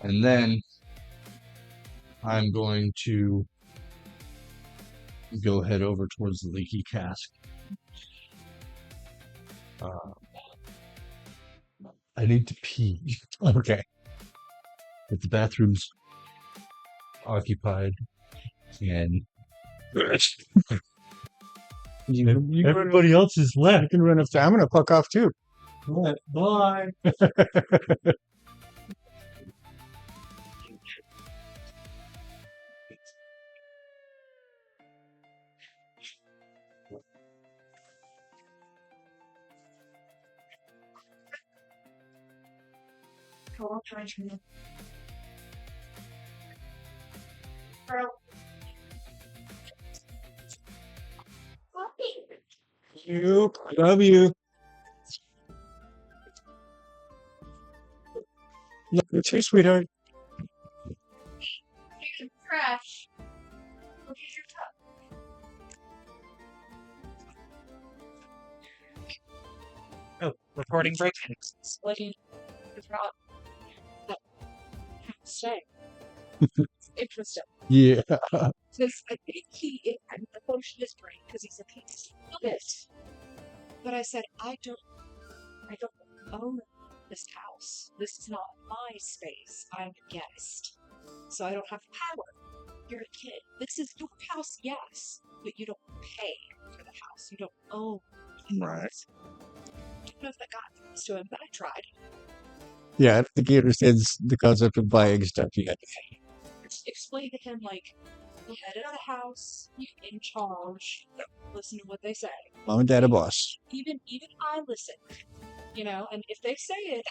And then I'm going to go head over towards the leaky cask. I need to pee. Okay. But the bathroom's occupied. And everybody else is left. You can run up to. I'm gonna fuck off too. Bye. I'll try to. Girl. You love you. Love you too, sweetheart. Trash. Look at your cup. Oh, recording break. What do you wrong? Say. Interesting. Yeah. Because I think he had a function his brain because he's a piece of it. But I said, I don't own this house. This is not my space. I'm a guest. So I don't have power. You're a kid. This is your house, yes, but you don't pay for the house. You don't own the house. I don't know if that got things to him, but I tried. Yeah, I don't think he understands the concept of buying stuff yet. Explain to him, like, the head of the house, you're in charge. Listen to what they say. Mom and dad are boss. Even I listen. You know, and if they say it,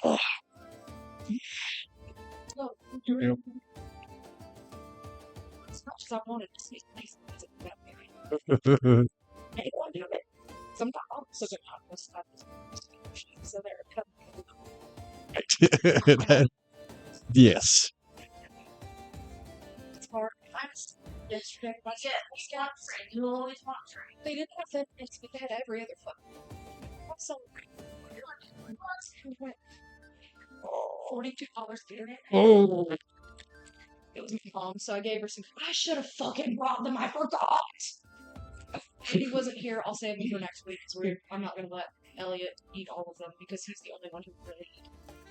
no, Yep. as much as I wanted to see things that way. Hey, I'll do it. Sometimes I'm so good at this stuff. So they're That- yes. it's hard. I was yesterday. My scout friend, you always want train. They didn't have that next, but they had every other fun. I'm celebrating. We went $42 dinner. Oh. It was my mom, so I gave her some. I should have fucking brought them. I forgot. If he wasn't here, I'll save him for next week. Because I'm not gonna let Elliot eat all of them because he's the only one who really eat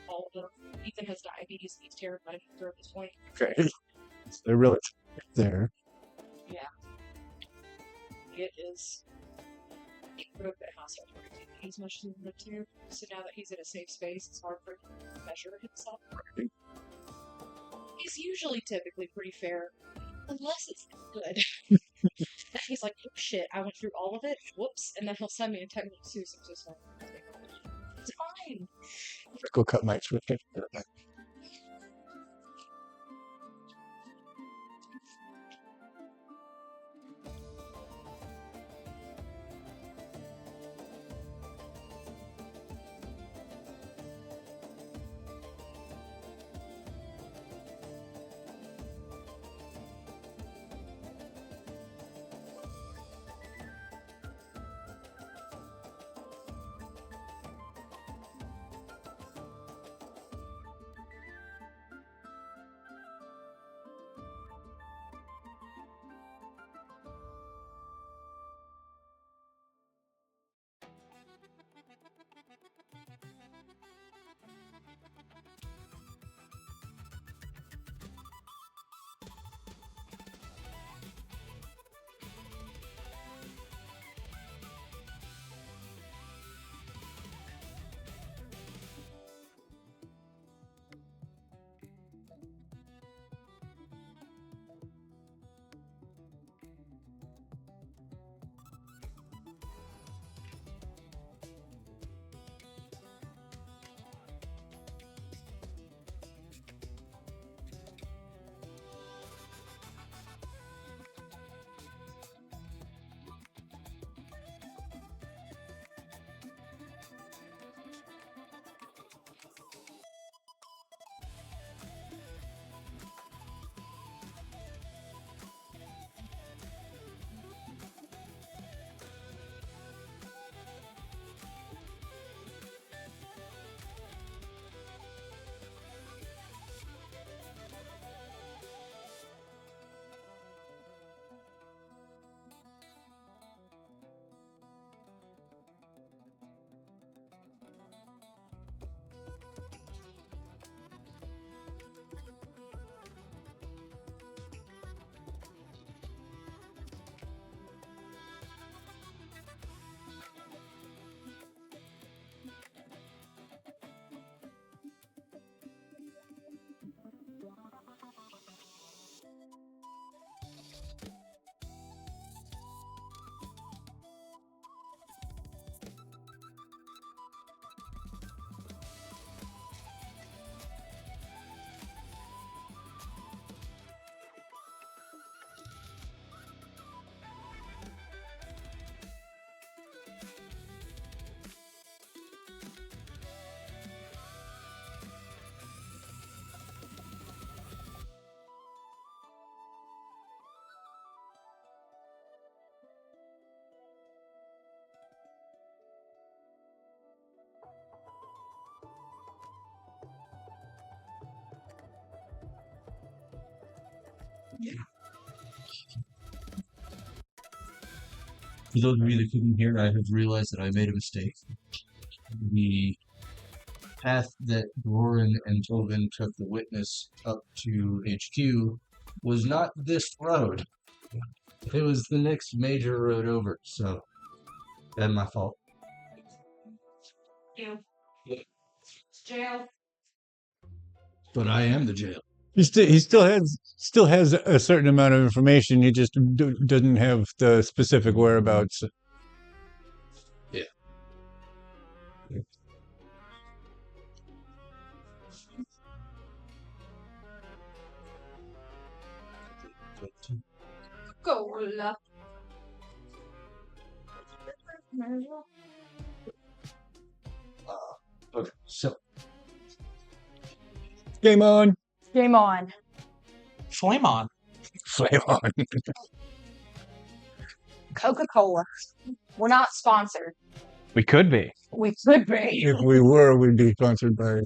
all of them. Ethan has diabetes. He's terrified of her at this point. Okay. So they're really there. Yeah. It is. He grew up at a house as much as he lived here. So now that he's in a safe space, it's hard for him to measure himself. He's usually typically pretty fair, unless it's good. And he's like, oh shit, I went through all of it, whoops, and then he'll send me a technical excuse. I'm just like, it's fine. Go cut my switch. For those of you that couldn't hear, I have realized that I made a mistake. The path that Roran and Tobin took the witness up to HQ was not this road. It was the next major road over, so that's my fault. Jail. But I am the jail. He still has a certain amount of information. He just doesn't have the specific whereabouts. Yeah. Cola. Okay, so Game on. Game on. Flame on. Flame on. Coca-Cola. We're not sponsored. We could be. We could be. If we were, we'd be sponsored by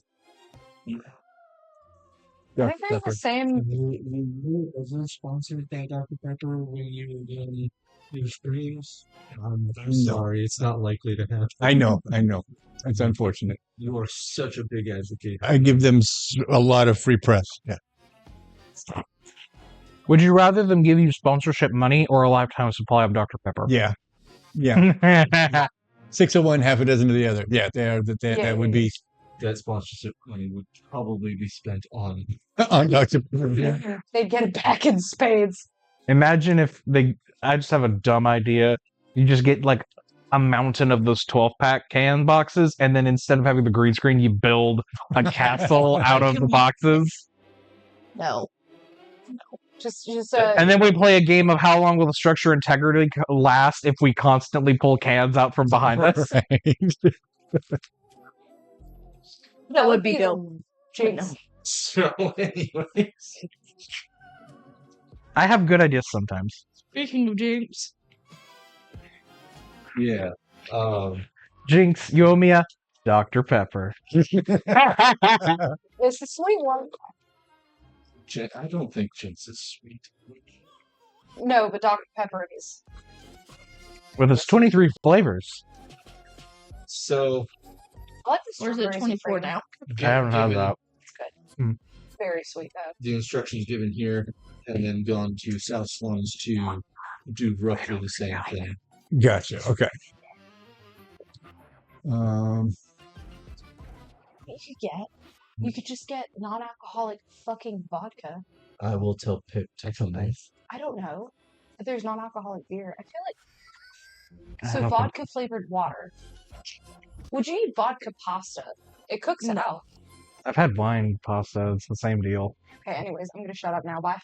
I think they're the same. Was it sponsored by Dr. Pepper when you were doing your streams? I'm sorry, it's not likely to happen. I know. It's unfortunate. You are such a big advocate. I give them a lot of free press. Yeah. Would you rather them give you sponsorship money or a lifetime supply of Dr. Pepper? Yeah. Yeah. 601, half a dozen of the other. Yeah, that would be That sponsorship money would probably be spent on on Dr. Pepper. Yeah. They'd get it back in spades. Imagine if I just have a dumb idea. You just get like a mountain of those 12-pack can boxes, and then instead of having the green screen, you build a castle out of the boxes. No. Just And then we play a game of how long will the structure integrity last if we constantly pull cans out from behind us. Right. that would be dope. Jinx. So anyways. I have good ideas sometimes. Speaking of James. Yeah. Jinx, you owe me a Dr. Pepper. It's the sweet one. I don't think Jinx is sweet. No, but Dr. Pepper is. With its 23 flavors. So I like the Or is it strawberries 24 and now? I haven't had given that. Very sweet though. the instructions given here and then gone to South Slums to do roughly the same thing. Gotcha. Okay. What you could just get non-alcoholic fucking vodka. I will tell Pip to come in. I don't know. If there's non-alcoholic beer, I feel like I so don't vodka flavored water. Would you eat vodka pasta? It cooks it No. out. I've had wine pasta. It's the same deal. Okay, anyways, I'm gonna shut up now. Bye.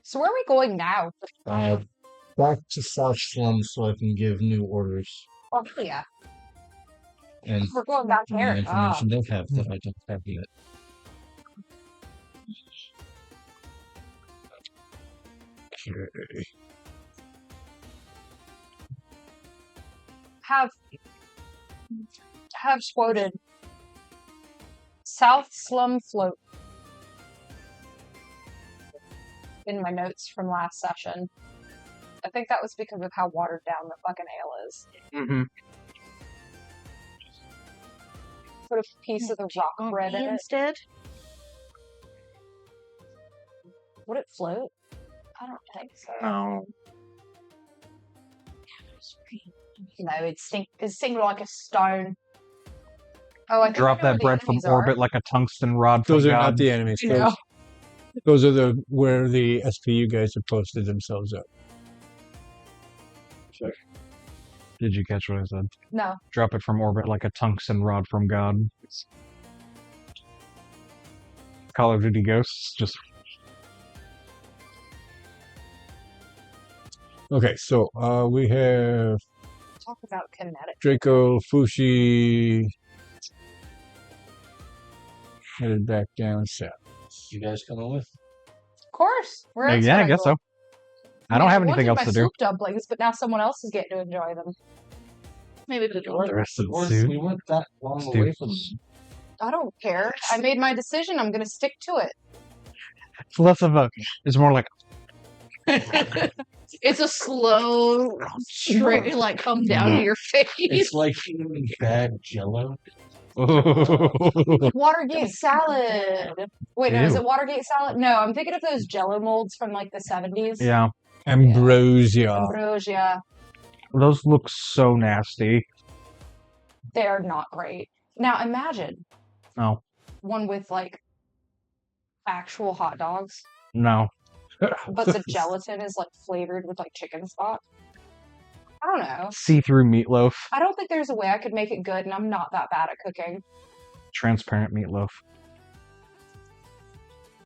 So where are we going now? Back to South Slums so I can give new orders Oh yeah, and we're going back the here. information they have that I don't have yet. Okay. Have quoted South Slum Float in my notes from last session. I think that was because of how watered down the fucking ale is. Mm-hmm. Put a piece of the rock bread in it. instead. Would it float? I don't think so. Oh. No, it'd sink like a stone. Oh, I think Drop I know that bread where the from enemies orbit are. like a tungsten rod from Those are God. not the enemies. Yeah. Those are where the SPU guys have posted themselves up. Did you catch what I said? No. Drop it from orbit like a tungsten rod from God. Call of Duty Ghosts. Just Okay, so we have Talk about kinetic. Draco Fushi headed back down south. You guys coming with? Of course. Where else yeah, would I guess go? so. I don't have wanted anything else my to do. soup dumplings, but now someone else is getting to enjoy them. Maybe the door. The rest of the Course, suit. we went that long Let's away do- from I don't care. I made my decision. I'm going to stick to it. It's less of a. It's more like It's a slow, straight, like come down to your face. It's like eating bad Jello. Watergate salad. Wait, no, is Ew. it Watergate salad? No, I'm thinking of those Jello molds from like the 70s. Yeah, Ambrosia. Ambrosia. those look so nasty. They are not great. Now imagine No, one with like actual hot dogs, no. but the gelatin is like flavored with like chicken stock. I don't know. See-through meatloaf, I don't think there's a way I could make it good, and I'm not that bad at cooking. transparent meatloaf.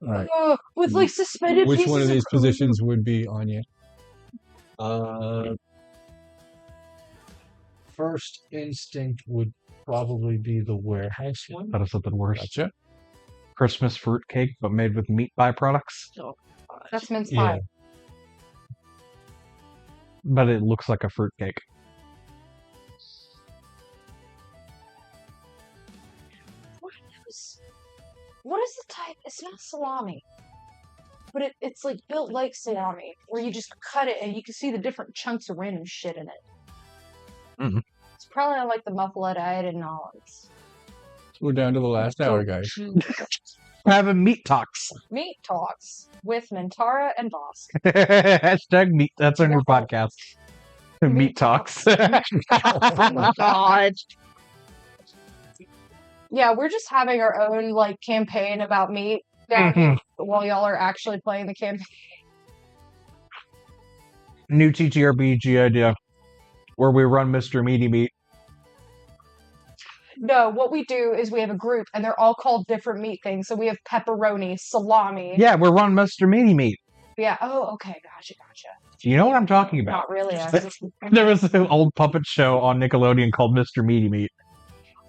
All right. Oh, with like suspended Which pieces one of these cream. positions would be Anya? First instinct would probably be the warehouse one. That is something worse. Gotcha. Christmas fruitcake, but made with meat byproducts. That's mince Yeah. pie. But it looks like a fruitcake. What is the type? It's not salami, but it's like built like salami, where you just cut it and you can see the different chunks of random shit in it. Mhm. It's probably on like the muffaletta I had in Nolans. We're down to the last hour, guys. We're having meat talks. Meat talks with Mintara and Bosk. Hashtag meat. That's our new Wow. podcast. Meat talks. Oh my god. Yeah, we're just having our own like campaign about meat down Mhm. while y'all are actually playing the campaign. New TTRPG idea where we run Mr. Meaty Meat. No, what we do is we have a group and they're all called different meat things. So we have pepperoni, salami. Yeah, we're run Mr. Meaty Meat. Yeah. Oh, okay. Gotcha. You know what I'm talking about? Not really. There was an old puppet show on Nickelodeon called Mr. Meaty Meat.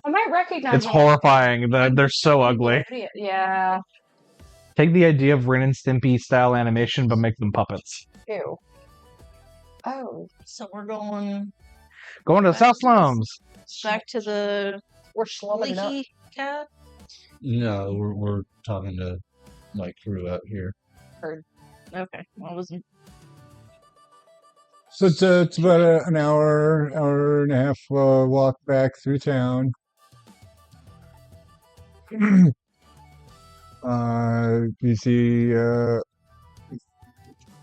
I might recognize It's it. horrifying. They're so ugly. Yeah. Take the idea of Ren and Stimpy style animation, but make them puppets. Ew. Oh, So we're going Going to South Slums. back to the we're slumming it up. leaky cat. No, we're talking to my crew out here. Okay, I wasn't. So it's about an hour and a half walk back through town. You see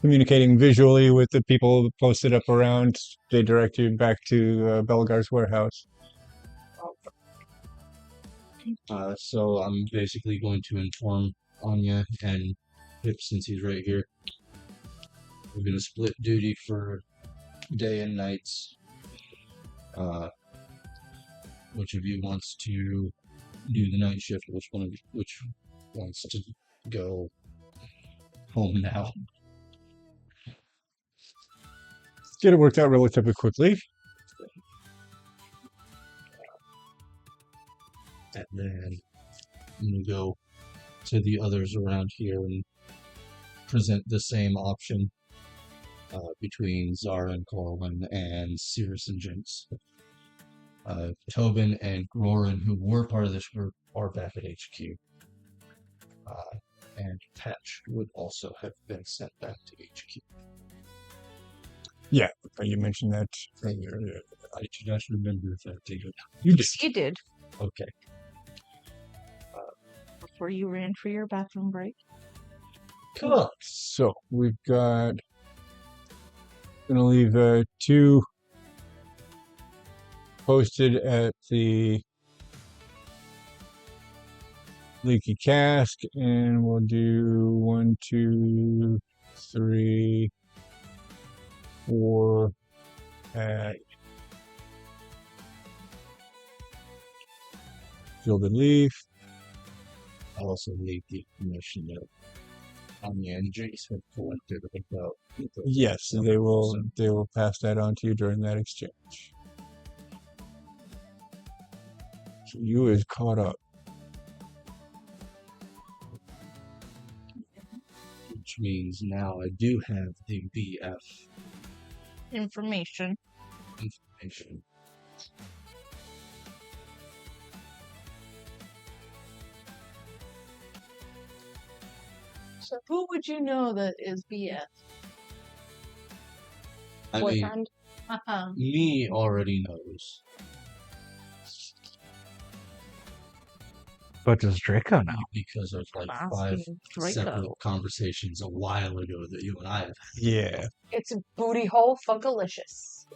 communicating visually with the people posted up around. They direct you back to Belgar's warehouse. So I'm basically going to inform Anya and Pip, since he's right here. We're going to split duty for day and nights. Which of you wants to do the night shift? Which wants to go home now? Get it worked out relatively quickly. And then I'm going to go to the others around here and present the same option between Zara and Corwin and Cirrus and Jinx. Tobin and Grorin, who were part of this group, are back at HQ. And Patch would also have been sent back to HQ. You mentioned that earlier. I do not remember if that did. You did. You did Okay. before you ran for your bathroom break. Cool. So we've got. Gonna leave 2 posted at the leaky cask, and we'll do 1, 2, 3, 4 at Gilded Leaf. I'll also need the information that Anya and Jinx have collected about. Yes, they will pass that on to you during that exchange. So you is caught up. Which means now I do have the BF Information. information. So who would you know that is BS? I mean, boyfriend. me already knows. But does Draco know? Because of like I'm 5 asking Draco. separate conversations a while ago that you and I have. Yeah. It's a booty hole funkalicious.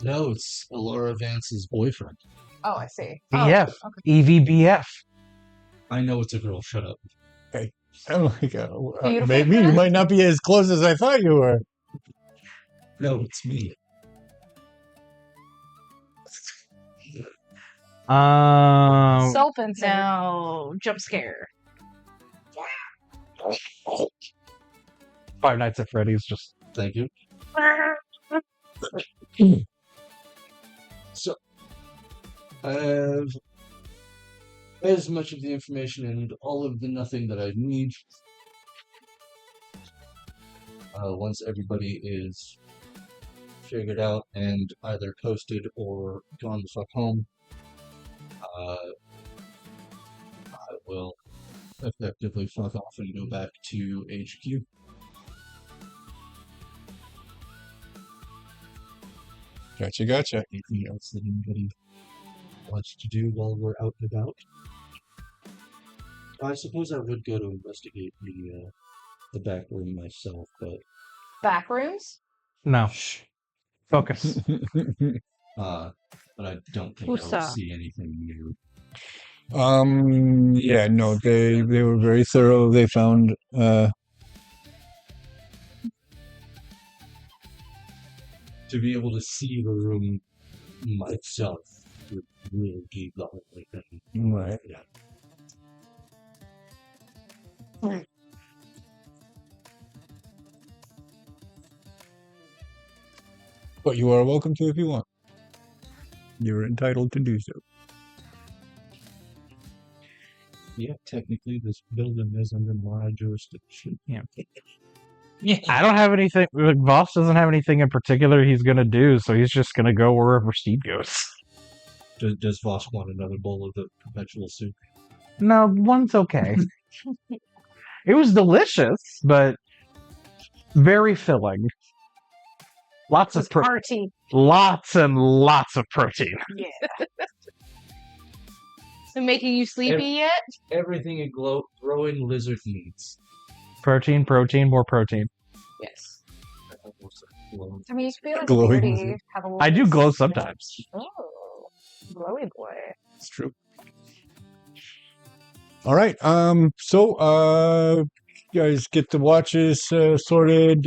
No, it's Elara Vance's boyfriend. Oh, I see. BF. Oh, okay. EVBF. I know it's a girl. Shut up. Oh my god. Beautiful Maybe you friend. might not be as close as I thought you were. No, it's me. Self-insert. Now, jump scare. Five Nights at Freddy's just. Thank you. So, I have as much of the information and all of the nothing that I need. Once everybody is figured out and either posted or gone the fuck home, I will effectively fuck off and go back to HQ. Gotcha. Anything else that anybody wants to do while we're out and about? I suppose I would go to investigate the back room myself, but Back rooms? No. Focus. but I don't think I'll see anything new. Yeah, no, they were very thorough. They found To be able to see the room myself would really be the only thing. right. Yeah. But you are welcome to if you want. You're entitled to do so. Yeah, technically this building is under my jurisdiction. Yeah. I don't have anything. Like, Voss doesn't have anything in particular he's gonna do, so he's just gonna go wherever Steve goes. Does Voss want another bowl of the perpetual soup? No, one's okay. It was delicious, but very filling. Lots of It's hearty. lots and lots of protein. Yeah. So making you sleepy yet? Everything a growing lizard needs. Protein, more protein. Yes. I mean, you could be like Glowing Beardy, lizard. have a I do little- glow sometimes. Oh, glowy boy. It's true. All right. So you guys get the watches sorted.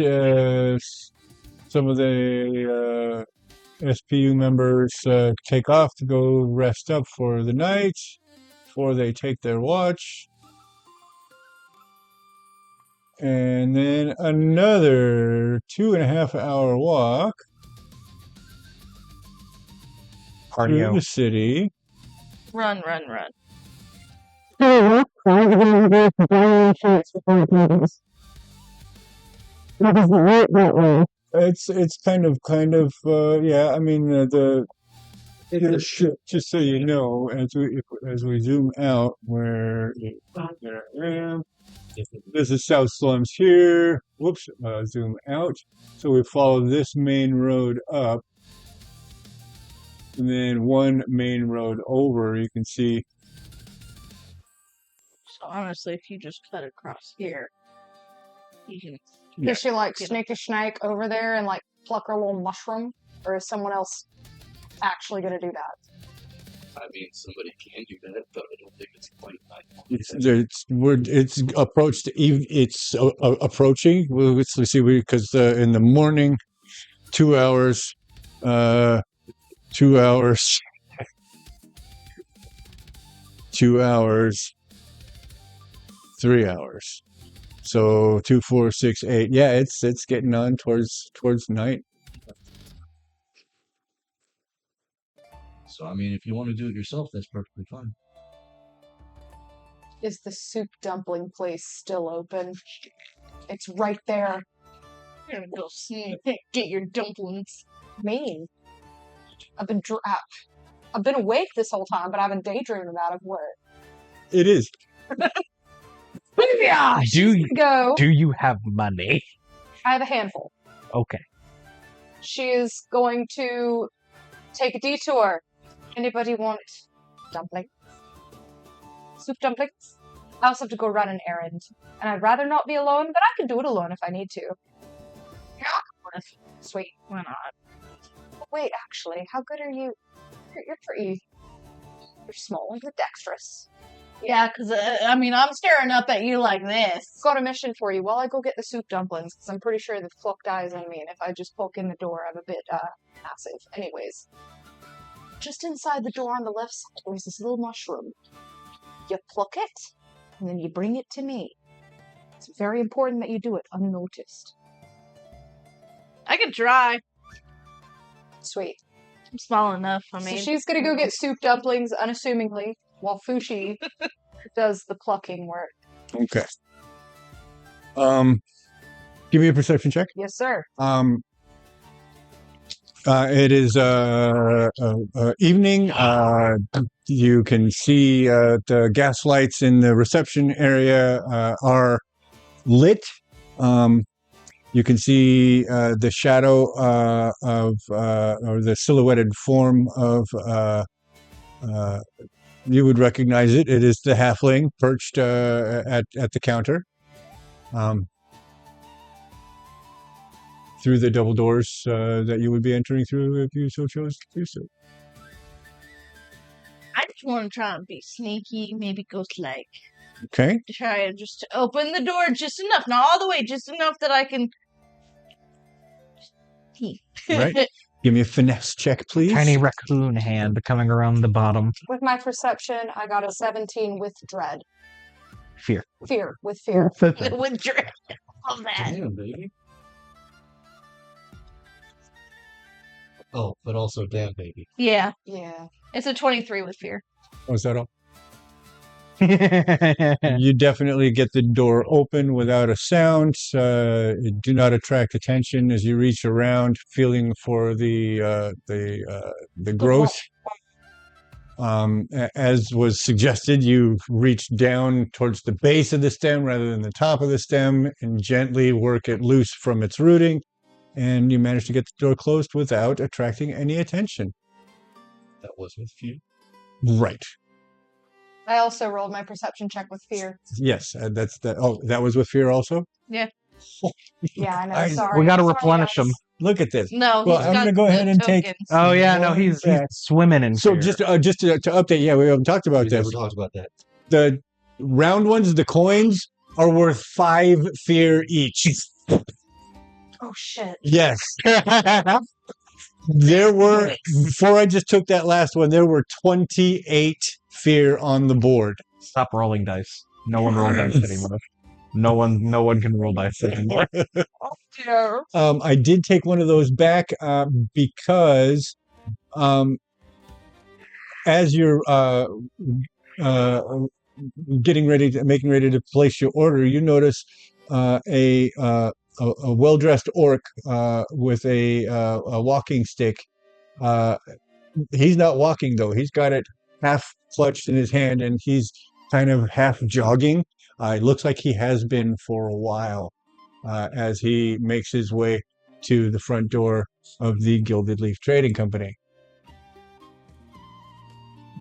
Some of the SPU members take off to go rest up for the night before they take their watch. And then another 2.5 hour walk through Cardio. the city. Run. It's kind of yeah. I mean just so you know, as we zoom out, where this is South Slums here. Whoops, zoom out. So we follow this main road up, and then one main road over. You can see. So honestly, if you just cut across here, you can. Does she like Get snake a snake over there and like pluck her little mushroom? Or is someone else actually going to do that? I mean, somebody can do that, but I don't think it's quite It's approached. It's approaching. Let's see, because in the morning, 2 hours, 2 hours, 2 hours, 3 hours. So 2, 4, 6, 8. Yeah, it's getting on towards night. So, I mean, if you want to do it yourself, that's perfectly fine. Is the soup dumpling place still open? It's right there. You're gonna go get your dumplings. Mean. I've been awake this whole time, but I've been daydreaming about it. What? It is. Do Go. you have money? I have a handful. Okay. she is going to take a detour. Anybody want dumplings? Soup dumplings? I also have to go run an errand. And I'd rather not be alone, but I can do it alone if I need to. Yeah. Sweet. Why not? Wait, actually, how good are you? You're pretty. You're small and you're dexterous. Yeah, because, I'm staring up at you like this. Got a mission for you while I go get the soup dumplings, because I'm pretty sure the cloak dies on me, and if I just poke in the door, I'm a bit, massive. Anyways. Just inside the door on the left side, there's this little mushroom. You pluck it, and then you bring it to me. It's very important that you do it unnoticed. I could try. Sweet. I'm small enough, So she's gonna go get soup dumplings, unassumingly, while Fushi does the plucking work. Okay. Give me a perception check. Yes, sir. It is evening. You can see the gas lights in the reception area are lit. You can see the shadow of or the silhouetted form of you would recognize it. It is the halfling perched at the counter. Through the double doors that you would be entering through if you so chose to do so. I just want to try and be sneaky, maybe ghost-like. Okay. Try and just open the door just enough, not all the way, just enough that I can... Right. Give me a finesse check, please. Tiny raccoon hand coming around the bottom. With my perception, I got a 17 with dread. Fear. Fear. With fear. With dread. Love that. Damn, baby. Oh, but also damn, baby. Yeah. Yeah. It's a 23 with fear. Oh, is that all? You definitely get the door open without a sound. Do not attract attention as you reach around, feeling for the growth. As was suggested, you reach down towards the base of the stem rather than the top of the stem and gently work it loose from its rooting, and you manage to get the door closed without attracting any attention. That was with fear. Right. I also rolled my perception check with fear. Yes, that's that. Oh, that was with fear also? Yeah, I know. Nice. Sorry. We got to Sorry, replenish guys. him. Look at this. No, Well, he's I'm got gonna go the ahead and take- tokens. Oh yeah, no, he's swimming in So fear. just to update, yeah, we haven't talked about We this. never talked about that. The round ones, the coins, are worth 5 fear each. Oh shit. Yes. There were, before I just took that last one, there were 28 fear on the board. Stop rolling dice. No one rolls dice anymore. No one can roll dice anymore. Yeah. I did take one of those back because as you're making ready to place your order, you notice a well-dressed orc with a walking stick. He's not walking though; he's got it half clutched in his hand, and he's kind of half jogging. It looks like he has been for a while as he makes his way to the front door of the Gilded Leaf Trading Company.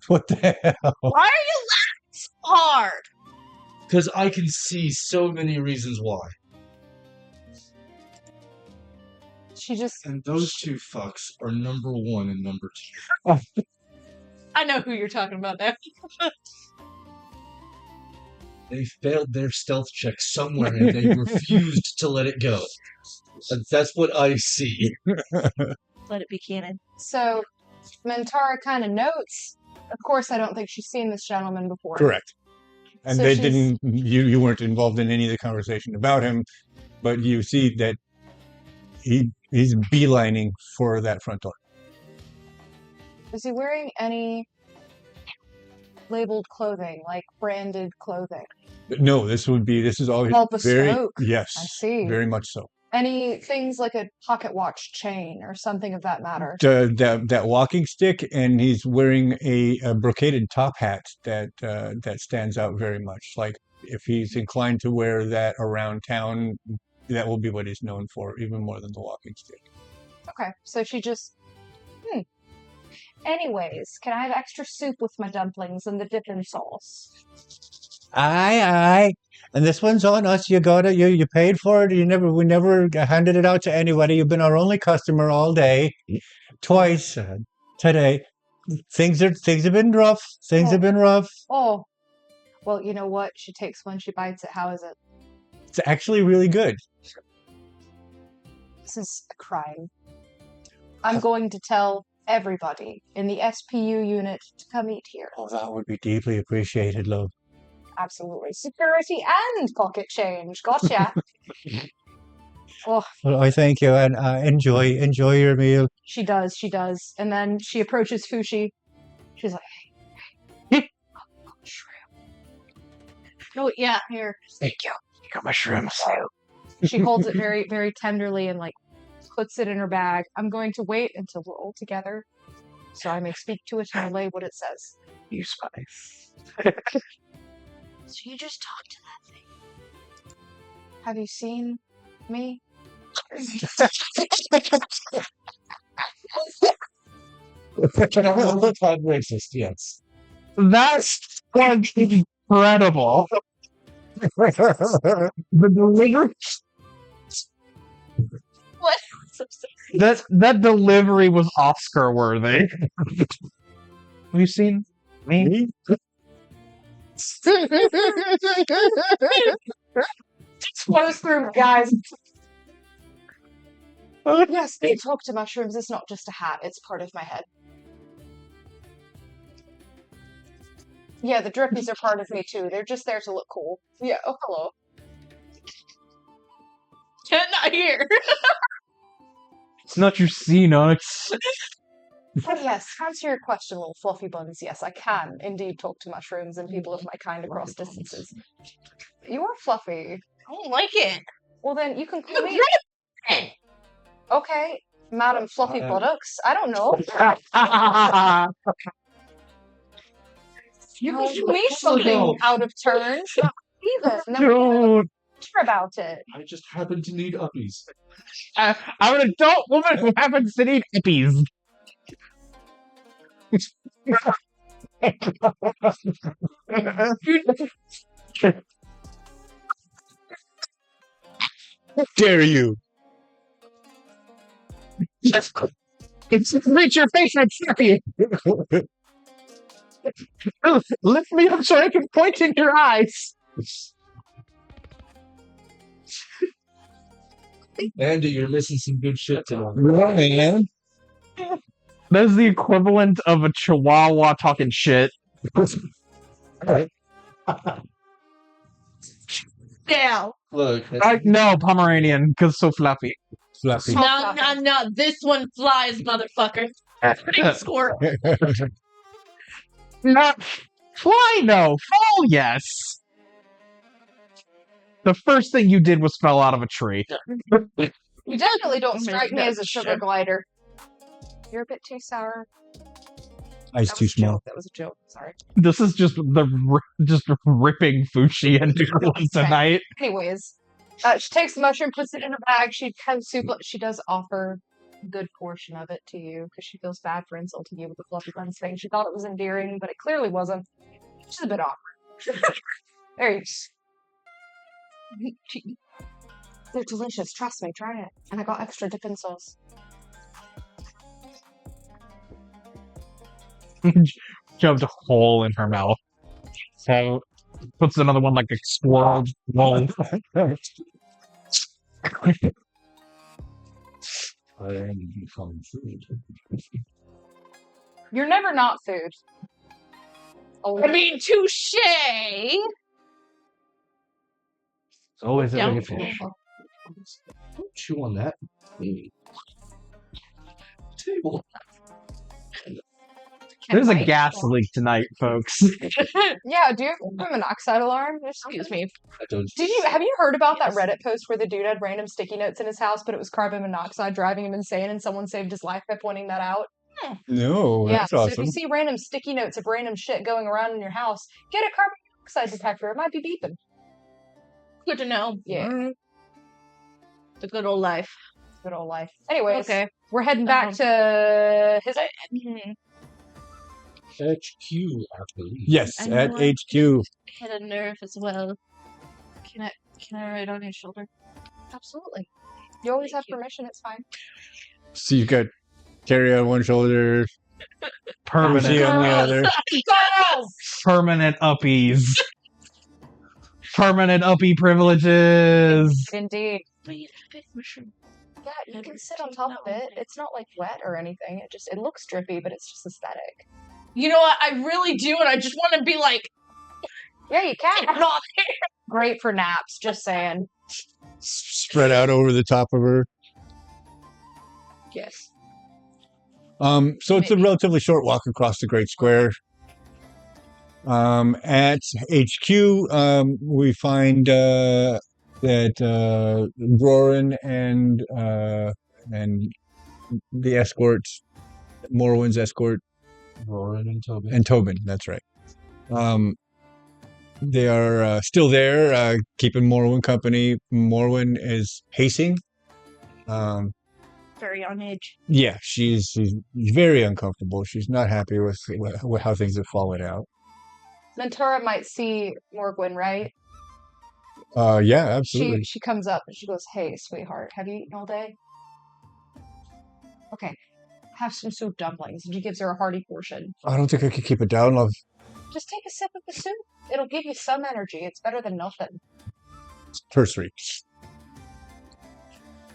What the hell? Why are you laughing so hard? Because I can see so many reasons why. She just. And those two fucks are number 1 and number 2. I know who you're talking about there. They failed their stealth check somewhere and they refused to let it go. And that's what I see. Let it be canon. So, Mentara kind of notes. Of course, I don't think she's seen this gentleman before. Correct. And So they she's- didn't. You weren't involved in any of the conversation about him, but you see that he's beelining for that front door. Is he wearing any labeled clothing, like branded clothing? No, this is all Well, very bespoke. yes, I see. very much so. Any things like a pocket watch chain or something of that matter? That walking stick, and he's wearing a brocaded top hat that stands out very much. Like if he's inclined to wear that around town, that will be what he's known for, even more than the walking stick. Okay, so she just... Anyways, can I have extra soup with my dumplings and the dipping sauce? Aye. And this one's on us. You got it. You paid for it. We never handed it out to anybody. You've been our only customer all day, twice today. Things have been rough. Things have been rough. Oh, well, you know what? She takes one, she bites it. How is it? It's actually really good. This is a crime. I'm going to tell everybody in the SPU unit to come eat here. Oh, that would be deeply appreciated, love. Absolutely. Security and pocket change. Gotcha. Oh, Well, I thank you, and enjoy your meal. she does. And then she approaches Fushi. She's like, hey, shrimp. Oh, yeah, here. Thank you. You got mushrooms. She holds it very, very tenderly and like puts it in her bag. I'm going to wait until we're all together so I may speak to it and relay what it says. You spice. So you just talk to that thing. Have you seen me? Racist, yes. That's incredible. The delivery. What? That delivery was Oscar worthy. Have you seen me? Close through, guys. Yes, they talk to mushrooms. It's not just a hat. It's part of my head. Yeah, the drippies are part of me too. They're just there to look cool. Yeah. Oh, hello. Not here. It's not your scene, Onyx. But yes, to answer your question, little fluffy buns, yes, I can indeed talk to mushrooms and people of my kind across distances. You are fluffy. I don't like it. Well, then you can call me. Okay, Madam Fluffy Buttocks. I don't know. You can do me something out of turn. Even. No, care about it. I just happen to need uppies. I'm an adult woman who happens to need hippies. Dare you? Reach your face and snap you. Lift me up so I can point in your eyes. Andy, you're missing some good shit tonight. Man. That is the equivalent of a chihuahua talking shit. Now. Look, No, Pomeranian, because so fluffy. Fluffy. No. This one flies, motherfucker. Squirt. Not fly, no. Fall, yes. The first thing you did was fell out of a tree. You definitely don't strike me as a sugar glider. You're a bit too sour. Eyes too small. That was a joke. Sorry. This is just ripping Fushi into tonight. Anyways, she takes the mushroom, puts it in her bag. She has soup. She does offer a good portion of it to you because she feels bad for insulting you with the fluffy buns thing. She thought it was endearing, but it clearly wasn't. She's a bit awkward. There you go. They're delicious. Trust me. Try it. And I got extra dipping sauce. Shoved a hole in her mouth. So puts another one like a squirrel. I am becoming food. You're never not food. Oh, I mean, touche. It's always a Yeah. big fish. Don't chew on that. Table. There's a gas leak tonight, folks. yeah, do you have a carbon monoxide alarm? Excuse me. I don't. Have you heard about that Reddit post where the dude had random sticky notes in his house, but it was carbon monoxide driving him insane, and someone saved his life by pointing that out? No, that's So if awesome. you see random sticky notes of random shit going around in your house, get a carbon monoxide detector. It might be beeping. Good to know. Yeah. The good old life. Good old life. Anyways, Okay. we're heading back to his. HQ, I believe. Yes, I at know I HQ. hit a nerve as well. Can I write on your shoulder? Absolutely. You always Thank have you. permission. It's fine. So you've got Carrie on one shoulder, Permanent, Fushi on the other. Girls! permanent uppies. Permanent uppie privileges. Indeed. Wait, a big mushroom. Yeah, you can sit on top of it. It's not like wet or anything. It looks drippy, but it's just aesthetic. You know what? I really do, and I just want to be like, Yeah, you can. get off here. Great for naps. Just saying. Spread out over the top of her. Yes. So it's a Maybe. relatively short walk across the Great Square. At HQ, we find that Roran and the escort, Morwen's escort, Roran and Tobin. and Tobin. That's right. They are still there, keeping Morwen company. Morwen is pacing. Very on edge. Yeah, she's very uncomfortable. She's not happy with how things have fallen out. Mentora might see Morgwin, right? Yeah, absolutely. She comes up and she goes, "Hey, sweetheart, have you eaten all day? Okay, have some soup dumplings." And she gives her a hearty portion. I don't think I could keep it down, love. Just take a sip of the soup. It'll give you some energy. It's better than nothing. It's cursory.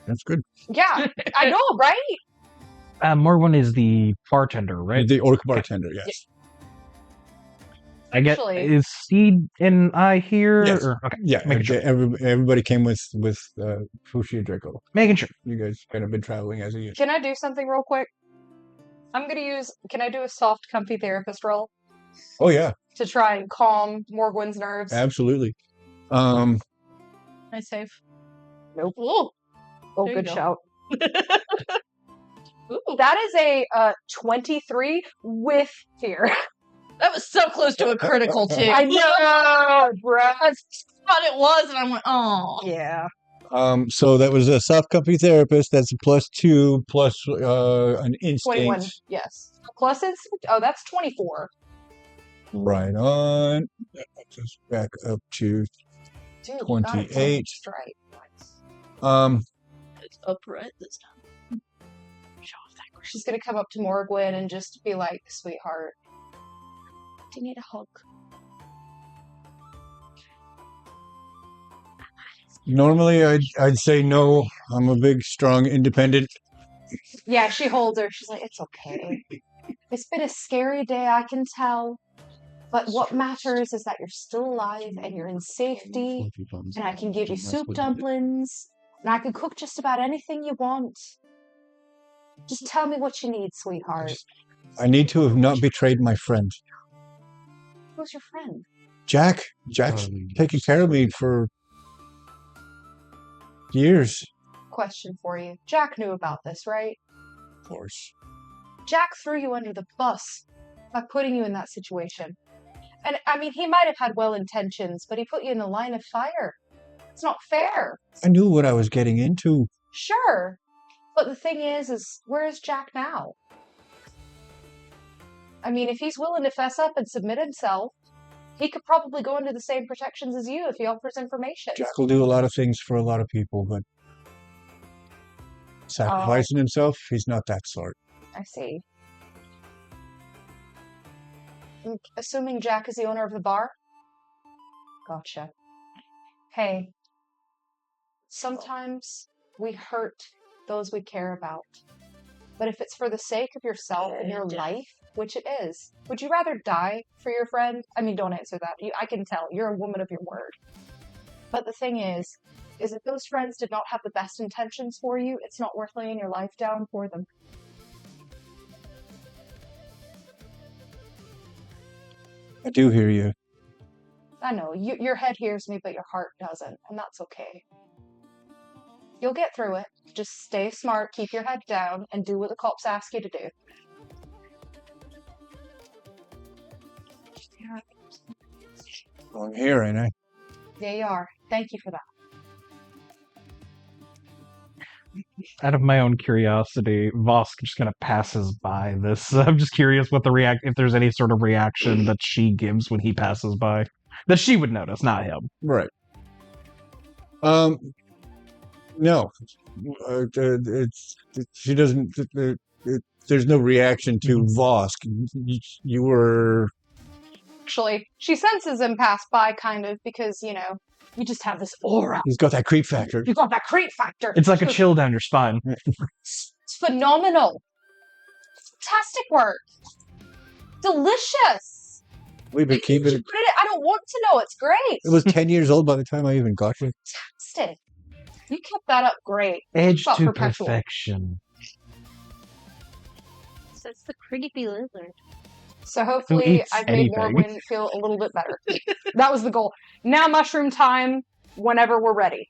That's good. Yeah, I know, right? Morwen is the bartender, right? The orc bartender, yes. I get. Actually- Is Seed and I here? Yes. Or, okay, Yeah, making sure. everybody came with Fushi and Draco. Making sure. You guys kind of been traveling as a unit. Can I do something real quick? Can I do a soft, comfy therapist role Oh yeah, to try and calm Morgwin's nerves? absolutely. Am I safe? Nope. Ooh. Oh, There you good go. shout. Ooh. That is a 23 with fear. That was so close to a critical, too. I know, bruh. I thought it was, and I went, oh. Yeah. So that was a soft company therapist. That's a +2 plus an 21. instinct. Yes. Plus instinct. Oh, that's 24. Right on. That puts us back up to Dude, 28. Straight. It's upright this time. Show off that green. She's gonna come up to Morgwin and just be like, "Sweetheart, do you need a hug?" Normally, I'd say no. I'm a big, strong, independent. Yeah, she holds her. She's like, "It's okay. It's been a scary day, I can tell. But what matters is that you're still alive and you're in safety. And I can give you soup dumplings. And I can cook just about anything you want. Just tell me what you need, sweetheart." I need to have not betrayed my friend. Who's your friend? Jack. Jack's taken care of me for years. Question for you. Jack knew about this, right? Of course. Jack threw you under the bus by putting you in that situation. And I mean, he might have had well intentions, but he put you in the line of fire. It's not fair. I knew what I was getting into. Sure. But the thing is where is Jack now? I mean, if he's willing to fess up and submit himself, he could probably go into the same protections as you if he offers information. Jack will do a lot of things for a lot of people, but sacrificing himself, he's not that sort. I see. I'm assuming Jack is the owner of the bar? Gotcha. Hey, sometimes we hurt those we care about. But if it's for the sake of yourself and your life, which it is, would you rather die for your friend? I mean, don't answer that. I can tell. You're a woman of your word. But the thing is if those friends did not have the best intentions for you, it's not worth laying your life down for them. I do hear you. I know, your head hears me, but your heart doesn't, and that's okay. You'll get through it. Just stay smart, keep your head down, and do what the cops ask you to do. Well, I'm here, ain't I? There you are. Thank you for that. Out of my own curiosity, Vosk just kind of passes by this. I'm just curious what the if there's any sort of reaction that she gives when he passes by. That she would notice, not him. Right. No. She doesn't. There's no reaction to Vosk. You were. Actually, she senses him pass by, kind of, because, you know, you just have this aura. He's got that creep factor. You got that creep factor. It's like a chill down your spine. It's phenomenal. Fantastic work. Delicious. We've been keeping it. I don't want to know. It's great. It was 10 years old by the time I even got you. Fantastic. You kept that up great. Edge About to perpetual. perfection. So it's the creepy lizard. So hopefully eats I've made anything. Morwin feel a little bit better. That was the goal. Now mushroom time whenever we're ready.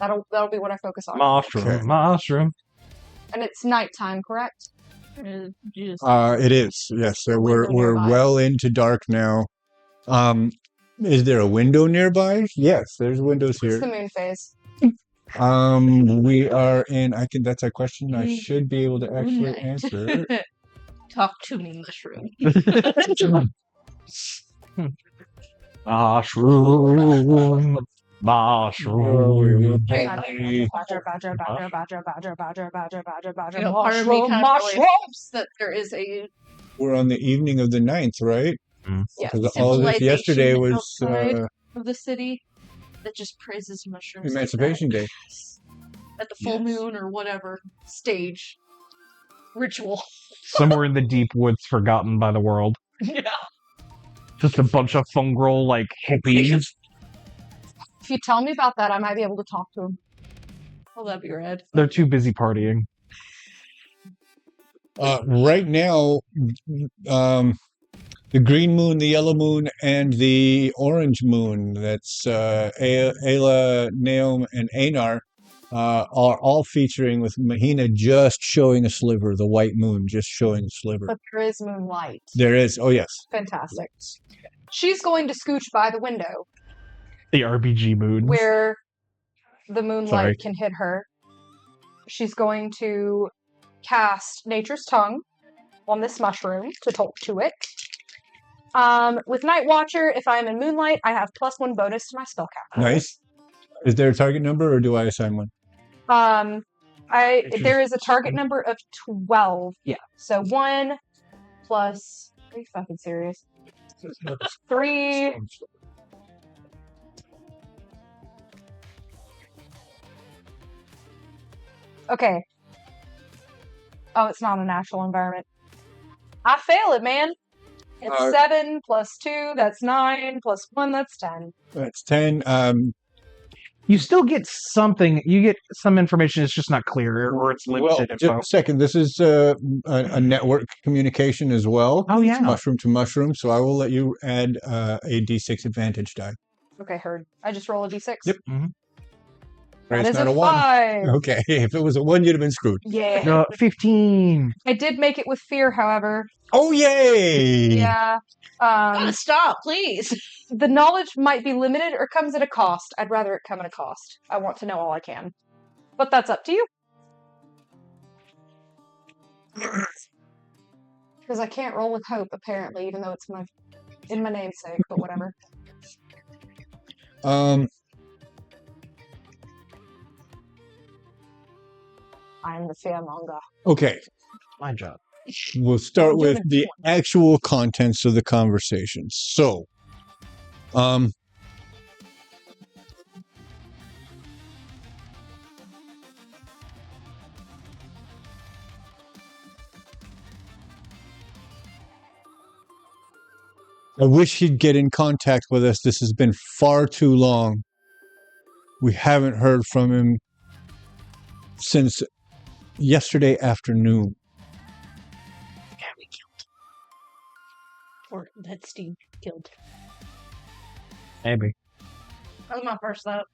That'll be what I focus on. Mushroom, Okay. mushroom. And it's nighttime, correct? Just It is. Yes. So we're nearby. well into dark now. Is there a window nearby? Yes, there's windows It's the here. moon phase. We are in. That's a question I should be able to actually answer. talk to me, mushroom. Mushroom. Mushroom. You know, part of me kind of really hopes that there is a We're on the evening of the 9th, right? Yes. Because all of this yesterday civilization was outside of the city that just praises mushrooms. Emancipation Day. At the full moon or whatever stage ritual. Somewhere in the deep woods forgotten by the world. Yeah. Just a bunch of fungal, like, hippies. If you tell me about that, I might be able to talk to him. Oh, that'd be rad. They're too busy partying. Right now, the green moon, the yellow moon, and the orange moon, that's Ayla, Naom, and Einar, are all featuring with Mahina just showing a sliver, the white moon just showing a sliver. But there is moonlight. There is. Oh, yes. Fantastic. She's going to scooch by the window The RBG moons. where the moonlight Sorry. can hit her. She's going to cast Nature's Tongue on this mushroom to talk to it. With Night Watcher, if I'm in Moonlight, I have +1 bonus to my spellcasting. Nice. Is there a target number, or do I assign one? There is a target number of 12. Yeah. So 1 plus. Are you fucking serious? 3. Okay. Oh, it's not a natural environment. I fail it, man. It's 7 plus 2, that's 9, plus 1, that's 10. That's 10. You still get something. You get some information. It's just not clear, or it's Well, limited just info. a second. This is a network communication as well. Oh, yeah. Mushroom to mushroom. So I will let you add a D6 advantage die. Okay, heard. I just roll a d6. Yep. Mm-hmm. That It's is not a a 1. 5. Okay. If it was a 1, you'd have been screwed. Yeah. 15. I did make it with fear, however. Oh, yay! Yeah. Stop, please. The knowledge might be limited or comes at a cost. I'd rather it come at a cost. I want to know all I can. But that's up to you. Because I can't roll with hope, apparently, even though it's in my namesake, but whatever. I'm the fearmonger. Okay. My job. We'll start I'm with doing the actual contents of the conversation. So, I wish he'd get in contact with us. This has been far too long. We haven't heard from him since yesterday afternoon. Yeah, we killed. Or that Steve killed. Maybe. That was my first thought.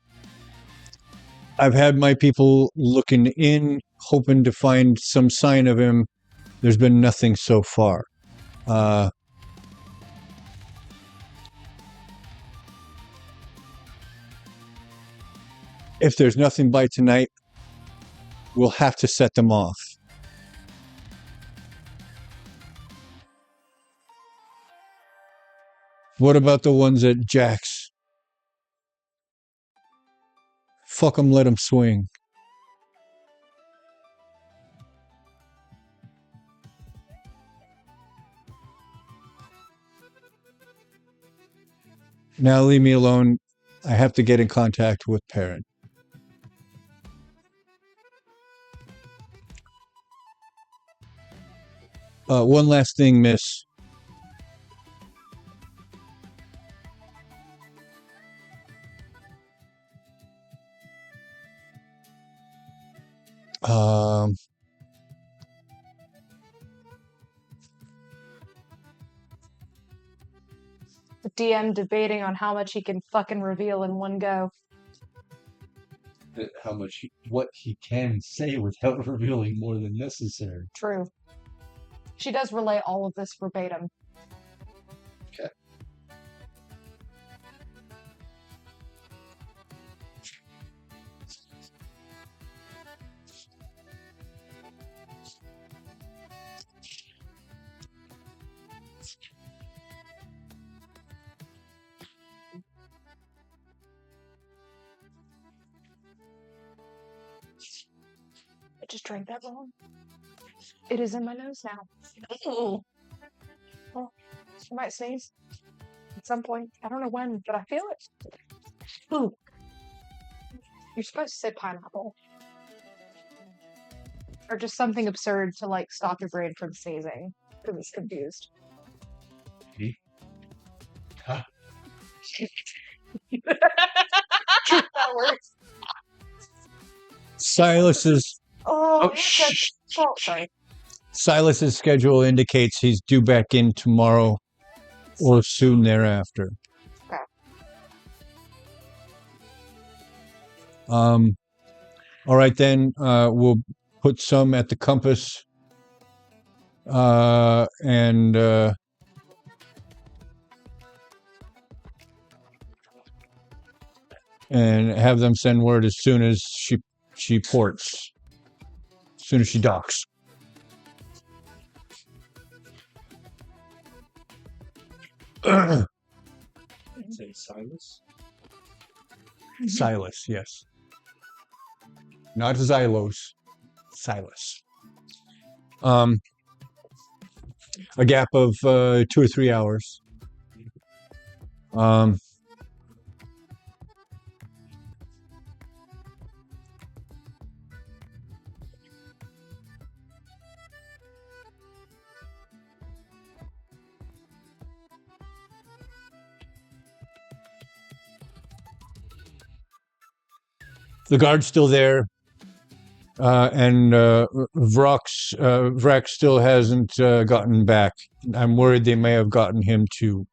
I've had my people looking in, hoping to find some sign of him. There's been nothing so far. If there's nothing by tonight, we'll have to set them off. What about the ones at Jack's? Fuck them, let them swing. Now leave me alone. I have to get in contact with Perrin. One last thing, miss. The DM debating on how much he can fucking reveal in one go. What he can say without revealing more than necessary. True. She does relay all of this verbatim. Okay. I just drank that wrong. It is in my nose now. Ooh. Well, I might sneeze at some point. I don't know when, but I feel it. Ooh. You're supposed to say pineapple. Or just something absurd to, like, stop your brain from sneezing. Because it's confused. Huh? That works. Silas's Oh, shh. Oh, sorry. Silas's schedule indicates he's due back in tomorrow or soon thereafter. Okay. All right, then we'll put some at the compass and have them send word as soon as she ports, as soon as she docks. Say Silas? Silas, yes. Not Xylos. Silas. A gap of 2 or 3 hours. The guard's still there, and Vrax still hasn't gotten back. I'm worried they may have gotten him too.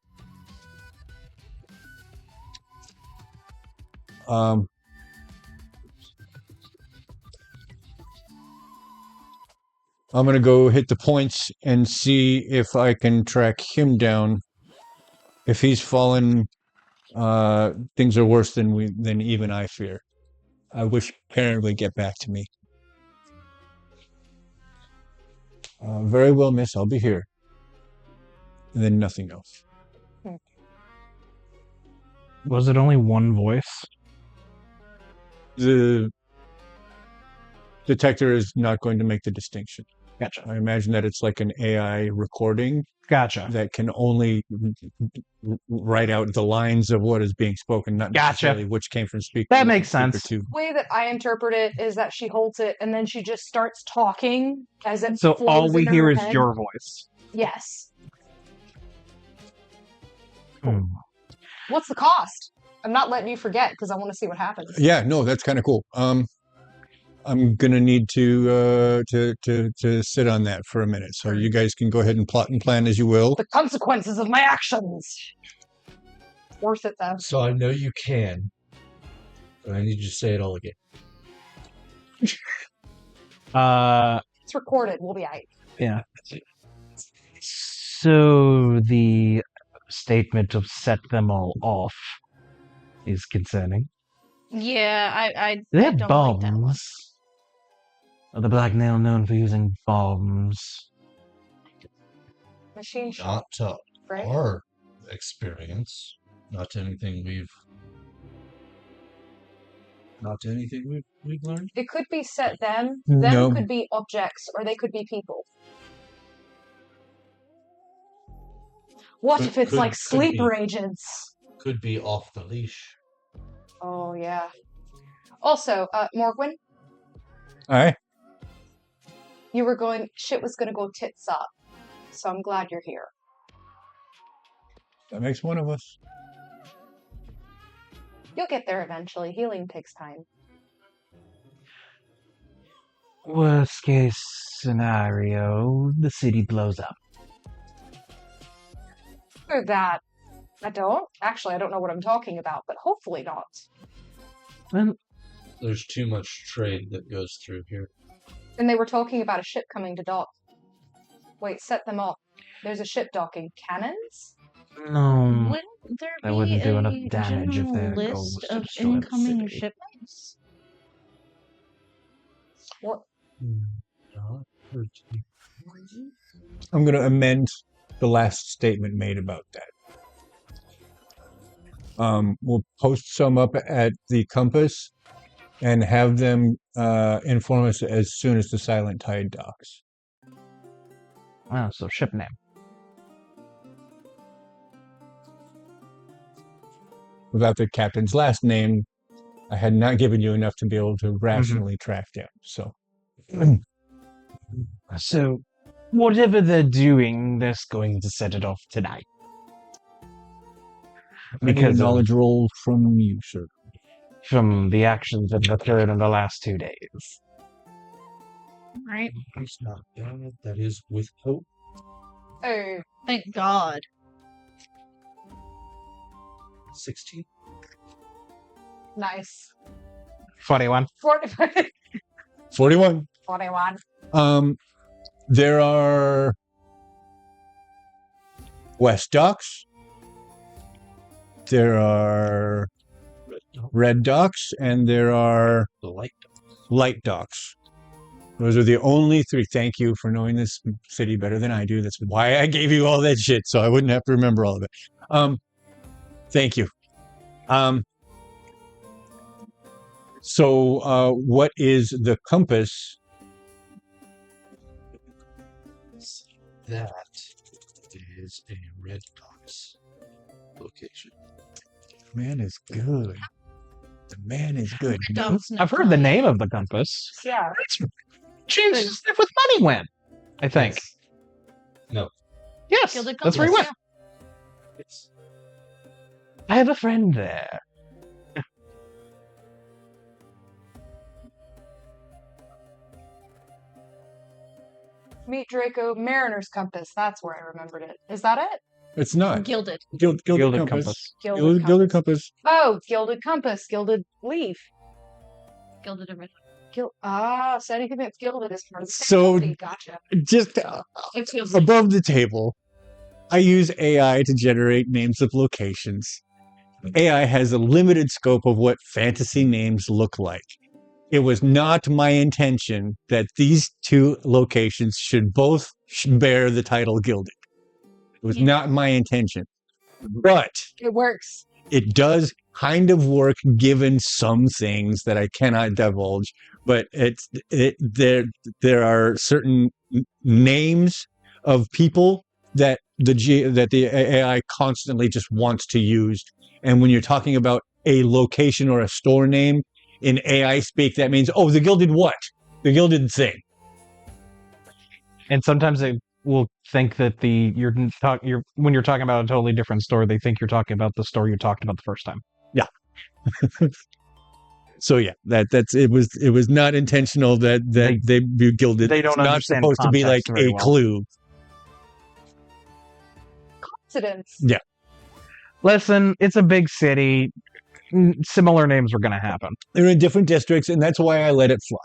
I'm going to go hit the points and see if I can track him down. If he's fallen, things are worse than even I fear. I wish Perrin would get back to me. Very well, miss. I'll be here. And then nothing else. Was it only one voice? The detector is not going to make the distinction. Gotcha. I imagine that it's like an AI recording Gotcha. that can only write out the lines of what is being spoken, not necessarily which came from speaker. That makes sense. The way that I interpret it is that she holds it and then she just starts talking as it So flows all we into hear her is head. your voice. Yes. Hmm. What's the cost? I'm not letting you forget because I want to see what happens. Yeah, no, that's kind of cool. I'm gonna need to sit on that for a minute. So you guys can go ahead and plot and plan as you will. The consequences of my actions. Worth it though. So I know you can, but I need you to say it all again. It's recorded. We'll be aight. Yeah. So the statement of set them all off is concerning. Yeah, I They're don't like that one. bums. The blackmail known for using bombs. Machine shop, Not to right? our experience. Not to anything we've learned. It could be set them. No. Them could be objects, or they could be people. What if it's like sleeper agents? Could be off the leash. Oh, yeah. Also, Morgwin, Aye. shit was gonna go tits up. So I'm glad you're here. That makes one of us. You'll get there eventually. Healing takes time. Worst case scenario, the city blows up. Or that. I don't know what I'm talking about, but hopefully not. And There's too much trade that goes through here. And they were talking about a ship coming to dock. Wait, set them up. There's a ship docking. Cannons? no, Wouldn't there that be wouldn't do a enough damage if general there list goes to of destroy the incoming city. shipments? What? Not hurt. I'm going to amend the last statement made about that. We'll post some up at the compass and have them inform us as soon as the Silent Tide docks. Oh, so ship name. Without the captain's last name, I had not given you enough to be able to rationally track down. So, So, whatever they're doing, they're going to set it off tonight. because Because of- knowledge roll from you, sir. from the actions that have occurred in the last 2 days. Right? It's not bad. That is with hope. Oh, Thank God. 16. nice. 41. 41. 41. There are West Docks. There are Red Docks, and there are The light. Light Docks. Those are the only three. Thank you for knowing this city better than I do. That's why I gave you all that shit, so I wouldn't have to remember all of it. Thank you. So, what is the compass? That is a Red Docks location. Man is good. The man is good. Dogs I've heard the name of the compass. Yeah. Changes with money went, I think. No. Yes, Gilded that's where he Compass, went. It's I have a friend there. Meet Draco Mariner's Compass. That's where I remembered it. Is that it? It's not. Gilded. Gilded Gilded compass. compass. Gilded compass. Oh, Gilded Compass. Gilded Leaf. Gilded everything. So anything that's gilded is part of the So- technology. Gotcha. Just It feels above the table, I use AI to generate names of locations. AI has a limited scope of what fantasy names look like. It was not my intention that these two locations should both bear the title Gilded. It was Yeah. not my intention. But It works. it does kind of work given some things that I cannot divulge, but there are certain names of people that the AI constantly just wants to use. And when you're talking about a location or a store name in AI speak, that means, oh, the Gilded what? The Gilded thing. And sometimes they will think that when you're talking about a totally different store, they think you're talking about the store you talked about the first time. So yeah, it was not intentional that they be Gilded. They don't It's not understand supposed to be like context very a well. clue. Coincidence. Yeah. Listen, it's a big city. Similar names are going to happen. They're in different districts, and that's why I let it fly.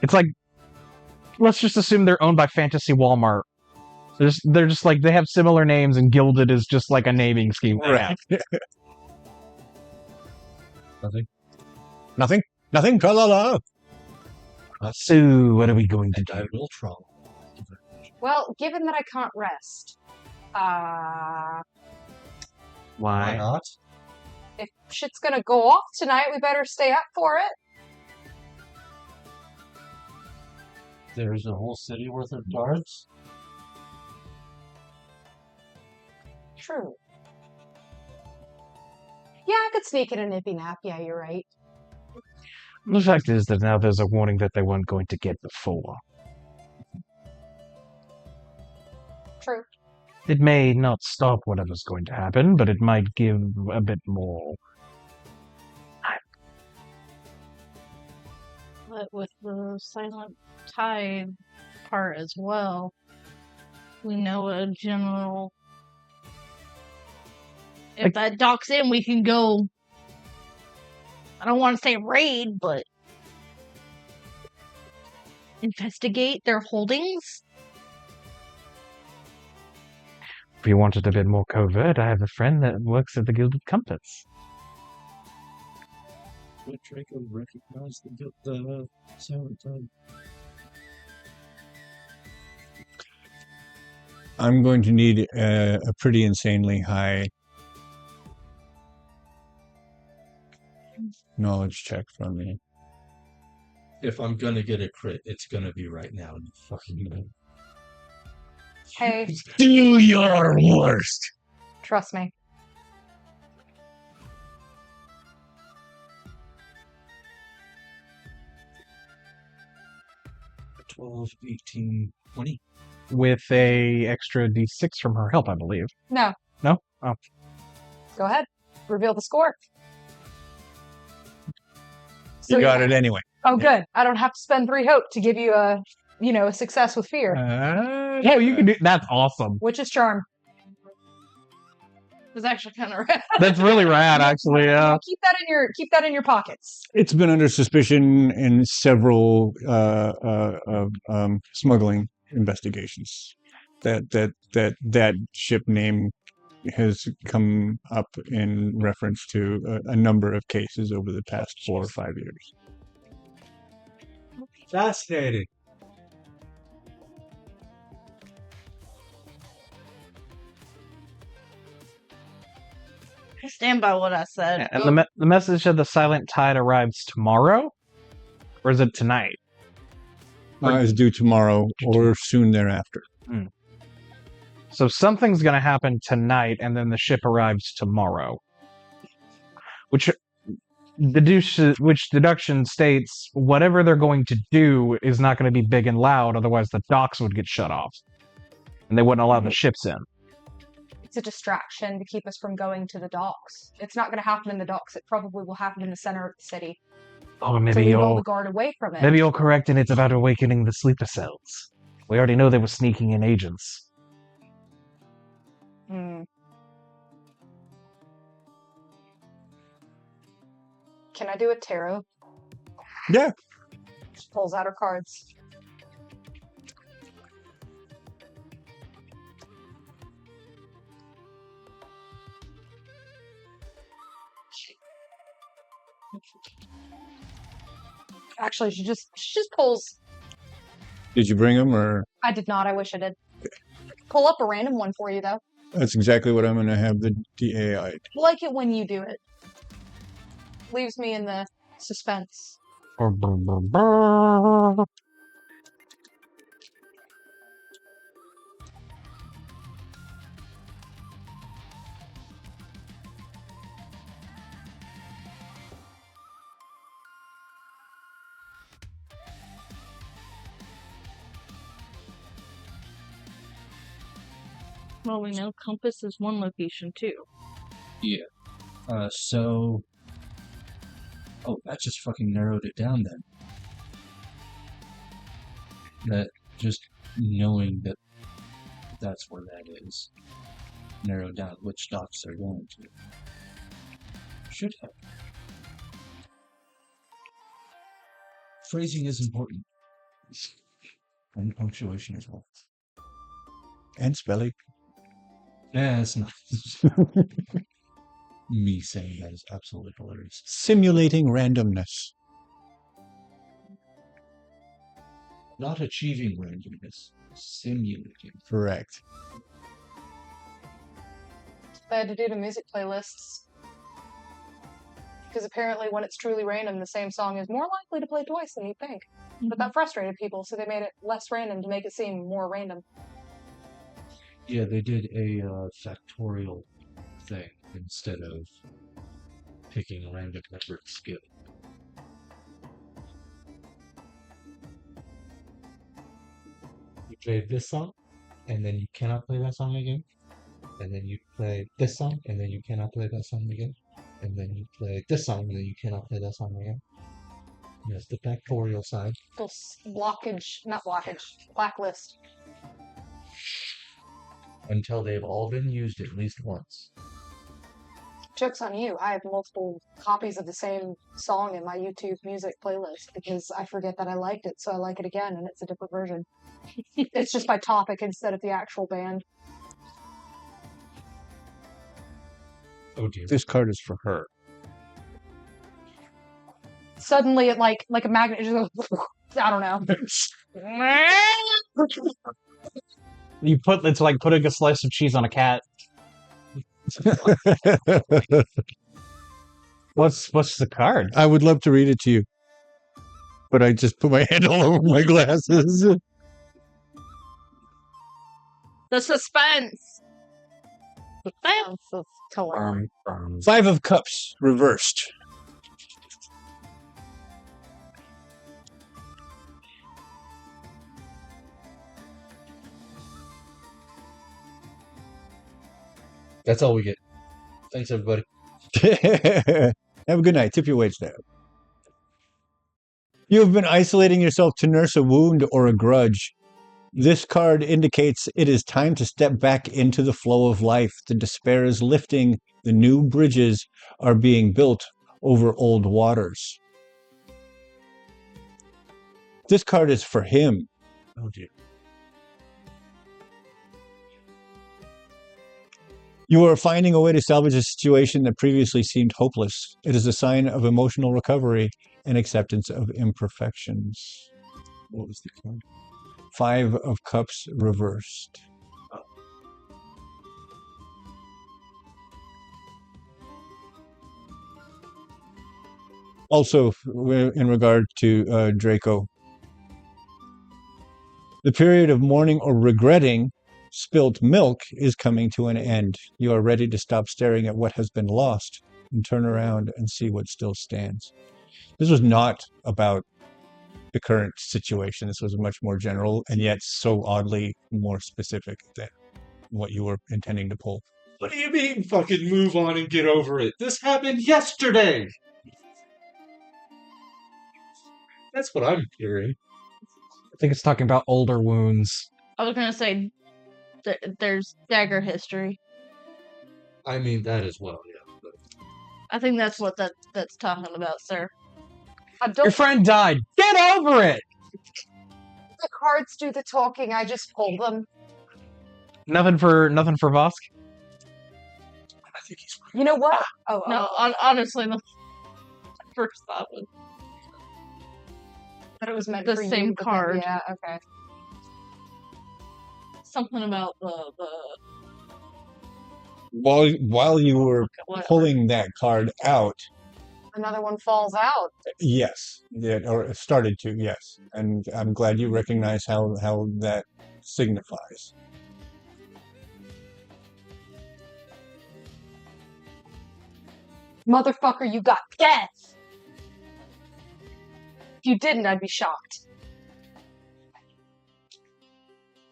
It's like, let's just assume they're owned by Fantasy Walmart. They're just like, they have similar names, and Gilded is just like a naming scheme. they have. Nothing? Nothing? Tra-la-la. So, what are we going to And do? I will try. Well, given that I can't rest, Why Why? not? if shit's gonna go off tonight, we better stay up for it. There's a whole city worth of guards. True. Yeah, I could sneak in a nippy nap. Yeah, you're right. The fact is that now there's a warning that they weren't going to get before. True. It may not stop whatever's going to happen, but it might give a bit more. But with the silent tide part as well, we know a general. If that docks in, we can go. I don't want to say raid, but investigate their holdings. If you wanted a bit more covert, I have a friend that works at the Gilded Compass. Would Draco recognize the silent tide? I'm going to need a pretty insanely high knowledge check from me. If I'm gonna get a crit, it's gonna be right now. You fucking know. Hey, Do your worst. trust me. 12, 18, 20. With a extra d6 from her help, I believe. No. No? Oh. Go ahead. Reveal the score. So You got it anyway. Oh, good. I don't have to spend 3 hope to give you a success with fear, Yeah, you can do. That's awesome. which is charm. It was actually kind of rad. That's really rad, actually. Yeah. Keep that in your pockets. It's been under suspicion in several smuggling investigations. That ship name has come up in reference to a number of cases over the past 4 or 5 years. Fascinating. I stand by what I said. And the message said the Silent Tide arrives tomorrow? Or is it tonight? Is due tomorrow or soon thereafter. So something's going to happen tonight, and then the ship arrives tomorrow. Which deduction states whatever they're going to do is not going to be big and loud, otherwise the docks would get shut off. And they wouldn't allow the ships in. It's a distraction to keep us from going to the docks. It's not going to happen in the docks. It probably will happen in the center of the city. Oh, So maybe we roll you're the guard away from it. maybe you're correct, and it's about awakening the sleeper cells. We already know they were sneaking in agents. Can I do a tarot? Yeah. She pulls out her cards. Actually, she just pulls. Did you bring them, or? I did not. I wish I did. Pull up a random one for you, though. That's exactly what I'm going to have the DAI. I like it when you do it. Leaves me in the suspense. Well, we know compass is one location too. Yeah. So... Oh, that just fucking narrowed it down then. That just knowing that that's where that is narrowed down which docks they're going to. Should have. Phrasing is important. And punctuation as well. And spelling. Yeah, it's not. me saying that is absolutely hilarious. Simulating randomness. Not achieving randomness, simulating. Correct. They had to do the music playlists. Because apparently when it's truly random, the same song is more likely to play twice than you'd think. But that frustrated people, so they made it less random to make it seem more random. Yeah, they did a factorial thing instead of picking a random number to skip. You play this song, and then you cannot play that song again. And then you play this song, and then you cannot play that song again. And then you play this song, and then you cannot play that song again. Yes, the factorial side. Blacklist. Until they've all been used at least once. Joke's on you. I have multiple copies of the same song in my YouTube music playlist because I forget that I liked it, so I like it again, and it's a different version. It's just by topic instead of the actual band. Oh dear. This card is for her. Suddenly, it like a magnet just goes, I don't know. You put it's like putting a slice of cheese on a cat. What's the card? I would love to read it to you, but I just put my hand all over my glasses. The suspense. Five of Cups reversed. That's all we get. Thanks, everybody. Have a good night. Tip your wage there. You have been isolating yourself to nurse a wound or a grudge. This card indicates it is time to step back into the flow of life. The despair is lifting. The new bridges are being built over old waters. This card is for him. Oh dear. You are finding a way to salvage a situation that previously seemed hopeless. It is a sign of emotional recovery and acceptance of imperfections. What was the card? Five of Cups reversed. Also, in regard to Draco, the period of mourning or regretting spilt milk is coming to an end. You are ready to stop staring at what has been lost and turn around and see what still stands. This was not about the current situation. This was much more general and yet so oddly more specific than what you were intending to pull. What do you mean, fucking move on and get over it? This happened yesterday! That's what I'm hearing. I think it's talking about older wounds. I was gonna say there's dagger history. I mean, that as well, yeah. But I think that's what that's talking about, sir. Your friend died. Get over it. The cards do the talking. I just pull them. Nothing for Vosk. I think he's right. You know what? No, honestly, the first thought was But it was meant the for same you, but then- card. Yeah, okay. something about the While you were whatever. pulling that card out, Another one falls out. yes, or it started to, yes. And I'm glad you recognize how that signifies. Motherfucker, you got death! If you didn't, I'd be shocked.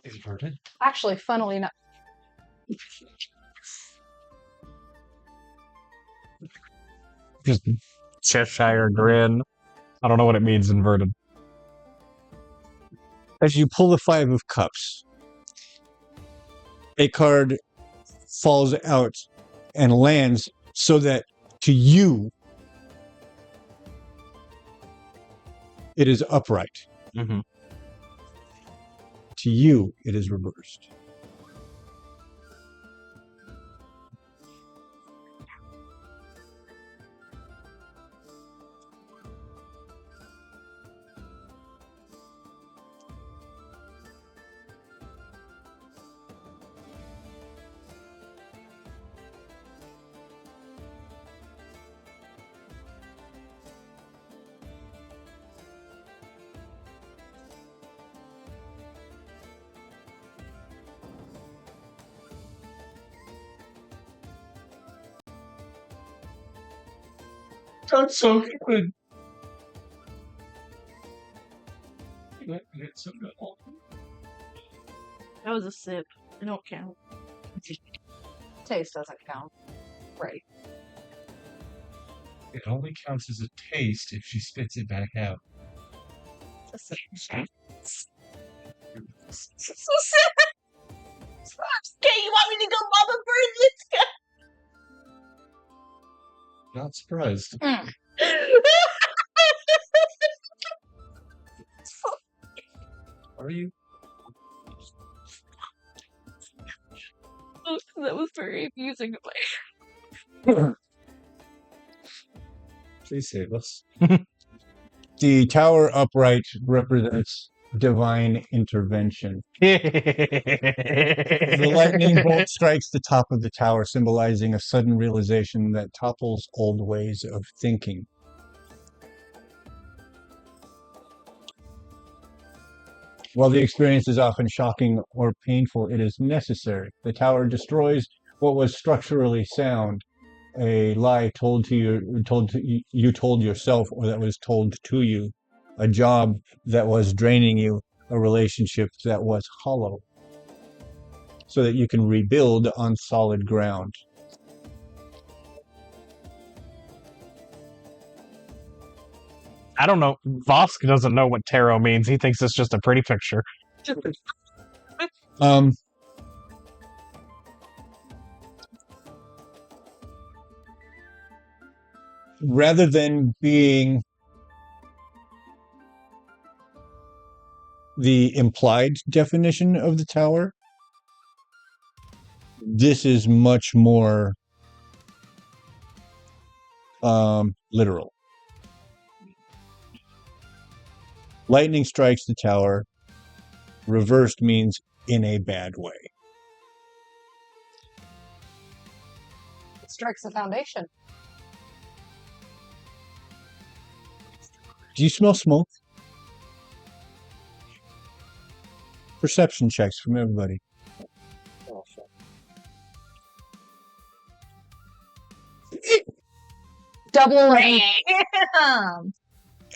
Inverted? Actually, funnily enough. Just Cheshire grin. I don't know what it means inverted. As you pull the Five of Cups, a card falls out and lands so that to you, it is upright. Mm-hmm. To you, it is reversed. That's so good. It's so good. That was a sip. It don't count. Taste doesn't count. Right. It only counts as a taste if she spits it back out. So sad. Okay, you want me to go Mama Bird? Not surprised. Are you? That was very amusing. Please save us. The tower upright represents divine intervention. The lightning bolt strikes the top of the tower, symbolizing a sudden realization that topples old ways of thinking. While the experience is often shocking or painful, it is necessary. The tower destroys what was structurally sound, a lie told yourself, or that was told to you, a job that was draining you, a relationship that was hollow, so that you can rebuild on solid ground. I don't know. Vosk doesn't know what tarot means. He thinks it's just a pretty picture. Rather than being the implied definition of the tower, this is much more literal. Lightning strikes the tower. Reversed means in a bad way. It strikes the foundation. Do you smell smoke? Perception checks from everybody. Double ram.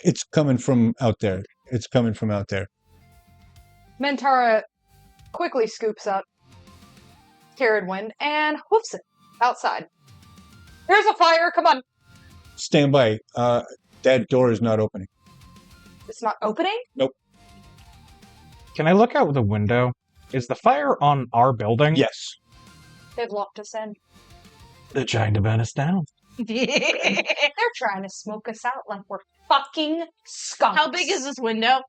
It's coming from out there. It's coming from out there. Mentara quickly scoops up Carradwind and hoofs it outside. There's a fire. Come on. Stand by. That door is not opening. It's not opening? Nope. Can I look out the window? Is the fire on our building? Yes. They've locked us in. They're trying to burn us down. They're trying to smoke us out like we're fucking skunks. How big is this window?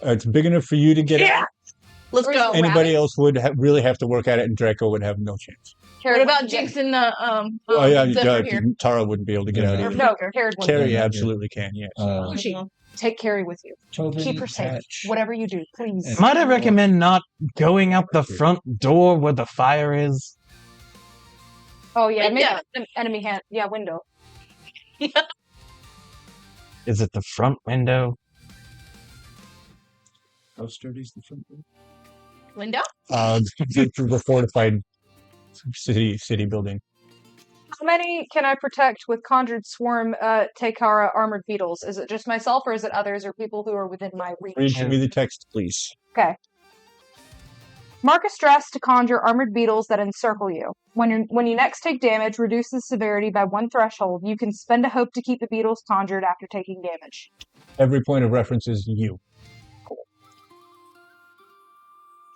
It's big enough for you to get out. Let's go. Anybody else would really have to work at it, and Draco would have no chance. What about Jinx and Oh yeah, Zephyr here? Tara wouldn't be able to get out either. No, Carradwind. Carrie absolutely can, yes. Take Carrie with you. Keep her safe. Whatever you do, please. Might I recommend not going out the front door where the fire is? Oh yeah, maybe Window. an enemy hand. Yeah, window. Is it the front window? How sturdy is the front door? Window? The fortified city building. How many can I protect with Conjured Swarm Teikara armored beetles? Is it just myself, or is it others or people who are within my reach? Read me the text, please. Okay. Mark a stress to conjure armored beetles that encircle you. When you next take damage, reduce the severity by 1 threshold. You can spend a hope to keep the beetles conjured after taking damage. Every point of reference is you.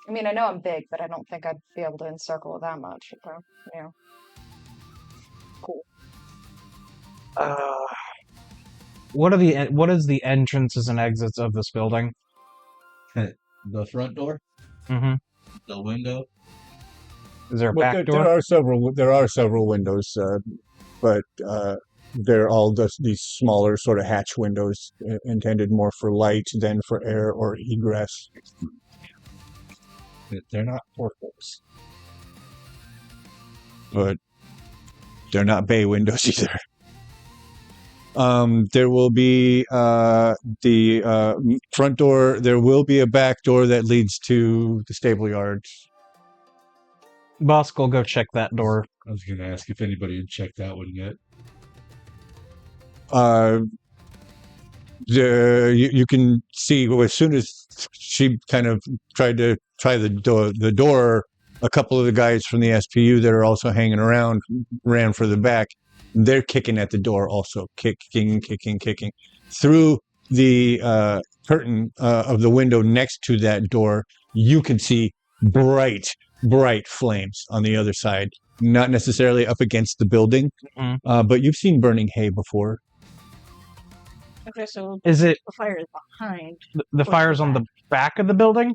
I mean, I know I'm big, but I don't think I'd be able to encircle it that much. So, yeah. Cool. What is the entrances and exits of this building? The front door, Mm-hmm. the window. Is there a Well, back door? There are several windows, but they're all just these smaller sort of hatch windows intended more for light than for air or egress. They're not portholes. But they're not bay windows either. There will be the front door. There will be a back door that leads to the stable yards. Bosk will go check that door. I was going to ask if anybody had checked that one yet. You can see as soon as she kind of tried to try the door, a couple of the guys from the SPU that are also hanging around ran for the back. They're kicking at the door also, kicking through the curtain of the window next to that door. You can see bright flames on the other side, not necessarily up against the building, but you've seen burning hay before. Okay, so Is it the fire is behind. the fire's on the back of the building?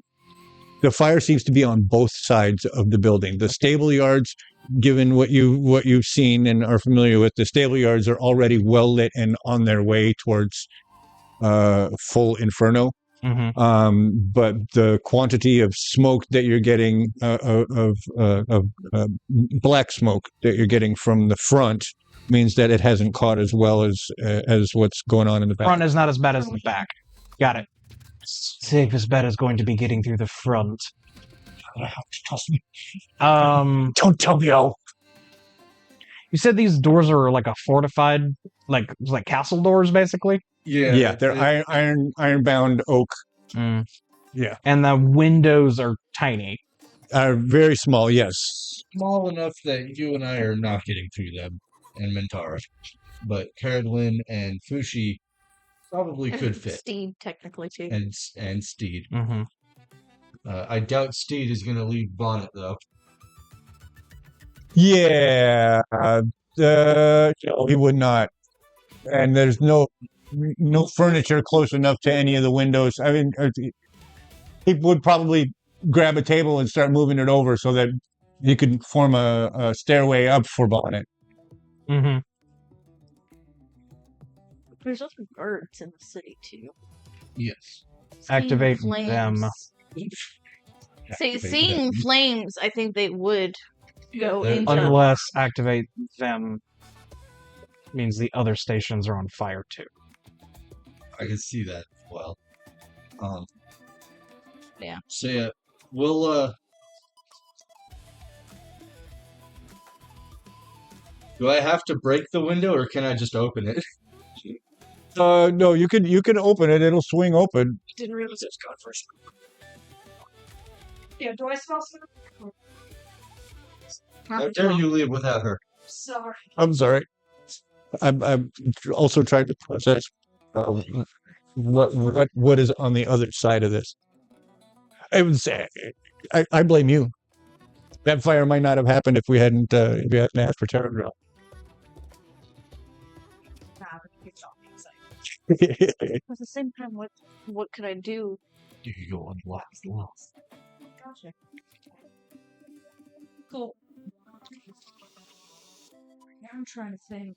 The fire seems to be on both sides of the building. The stable yards, given what you've seen and are familiar with, the stable yards are already well lit and on their way towards full inferno. But the quantity of smoke that you're getting, of black smoke that you're getting from the front, means that it hasn't caught as well as what's going on in the back. Front is not as bad as the back. Got it. Safest bet is going to be getting through the front. Trust me. Don't tell me how. You said these doors are like a fortified, like castle doors, basically. Yeah, they're iron-bound oak. Yeah, and the windows are tiny. Are very small. Yes, Small enough that you and I are not getting through them, and Mintara, but Caradwin and Fushi probably could fit. Steed, technically, too. And Steed. Mm-hmm. I doubt Steed is going to leave Bonnet, though. Yeah, he would not. And there's no furniture close enough to any of the windows. I mean, he would probably grab a table and start moving it over so that he could form a stairway up for Bonnet. Mm-hmm. There's also birds in the city, too. Yes. Activate them. Seeing flames, I think they would go into... Unless activate them means the other stations are on fire, too. I can see that as well. Yeah. So, yeah, we'll, do I have to break the window, or can I just open it? No, you can open it. It'll swing open. Didn't realize it was gone first. Yeah, do I smell something? How dare you leave without her? Sorry. I'm sorry. I'm also trying to process what is on the other side of this. I blame you. That fire might not have happened if we hadn't asked for terror drill. At the same time, what could I do? You could go unlock the walls. Gotcha. Cool. Now I'm trying to think.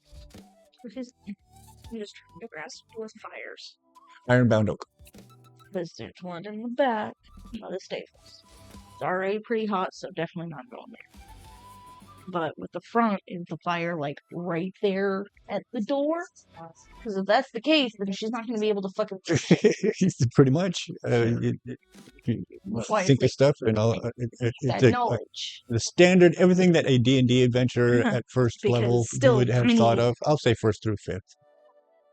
Because I'm just trying to grasp with fires. Ironbound oak. Because there's one in the back of the stables. It's already pretty hot, so definitely not going there. But with the front, is the fire like right there at the door? Because if that's the case, then she's not going to be able to fucking. Pretty much. Think of stuff and all. That knowledge. The standard, everything that a D&D adventurer at first level would have thought of. I'll say first through fifth.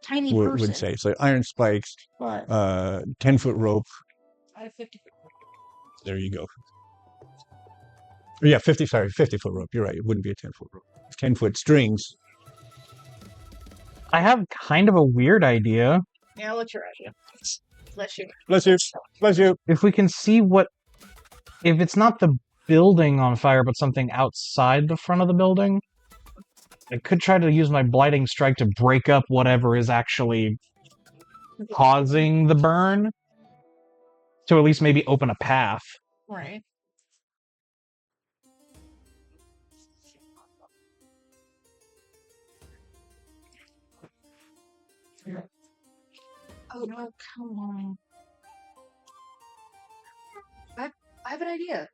Tiny person. Would say so. Iron spikes, But 10-foot rope. I have 50. There you go. Yeah, 50-foot rope. You're right. It wouldn't be a 10-foot rope. 10-foot strings. I have kind of a weird idea. Yeah, I'll let your idea. Bless you. Bless you. Bless you. If we can see if it's not the building on fire, but something outside the front of the building, I could try to use my blighting strike to break up whatever is actually causing the burn. To at least maybe open a path. Right. Oh no, come on. I have an idea.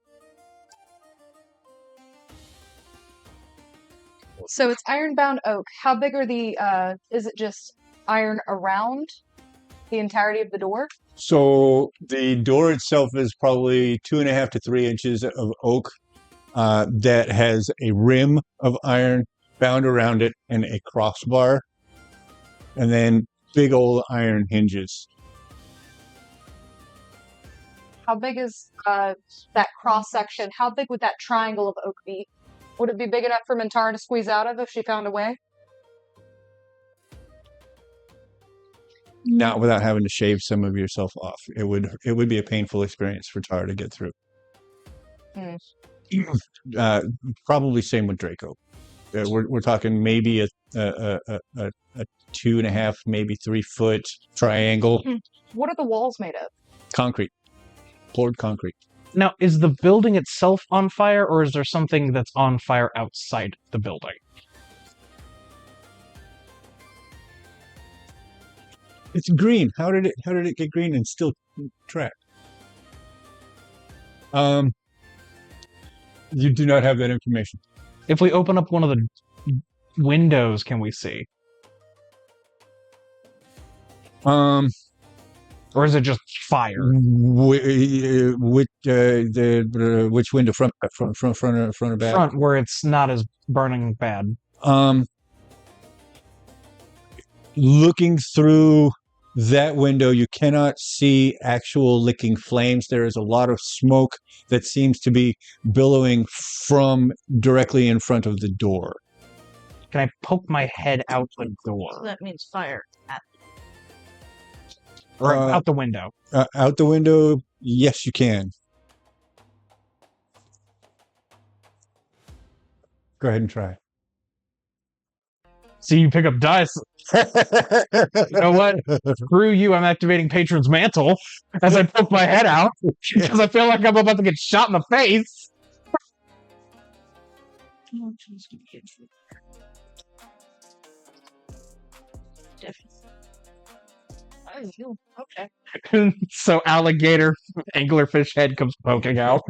So it's iron-bound oak. How big are the, is it just iron around the entirety of the door? So the door itself is probably 2.5 to 3 inches of oak that has a rim of iron bound around it and a crossbar and then big old iron hinges. How big is that cross section? How big would that triangle of oak be? Would it be big enough for Mintara to squeeze out of if she found a way? Not without having to shave some of yourself off. It would be a painful experience for Tara to get through. Probably same with Draco. We're talking maybe a 2.5, maybe 3 foot triangle. What are the walls made of? Concrete. Poured concrete. Now, is the building itself on fire, or is there something that's on fire outside the building? It's green. How did it get green and still track? You do not have that information. If we open up one of the windows, can we see? Or is it just fire? Which window? Front or back? Front, where it's not as burning bad. Looking through that window, you cannot see actual licking flames. There is a lot of smoke that seems to be billowing from directly in front of the door. Can I poke my head out the door? So that means fire. Or out the window? Out the window, yes, you can. Go ahead and try. See, you pick up dice. You know what? Screw you, I'm activating Patron's Mantle as I poke my head out because I feel like I'm about to get shot in the face. Okay. So alligator anglerfish head comes poking out.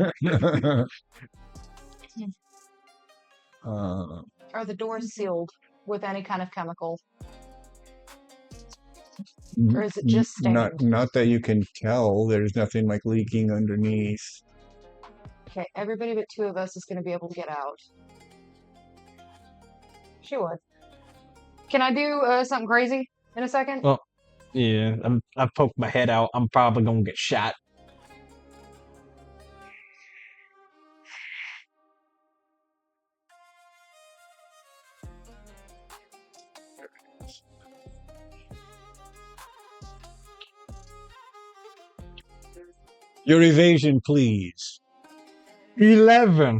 Are the doors sealed with any kind of chemical? Or is it just stained? Not that you can tell. There's nothing like leaking underneath. Okay, everybody but 2 of us is going to be able to get out. She would. Can I do something crazy in a second? Well, yeah, I poked my head out. I'm probably gonna get shot. Your evasion, please. 11.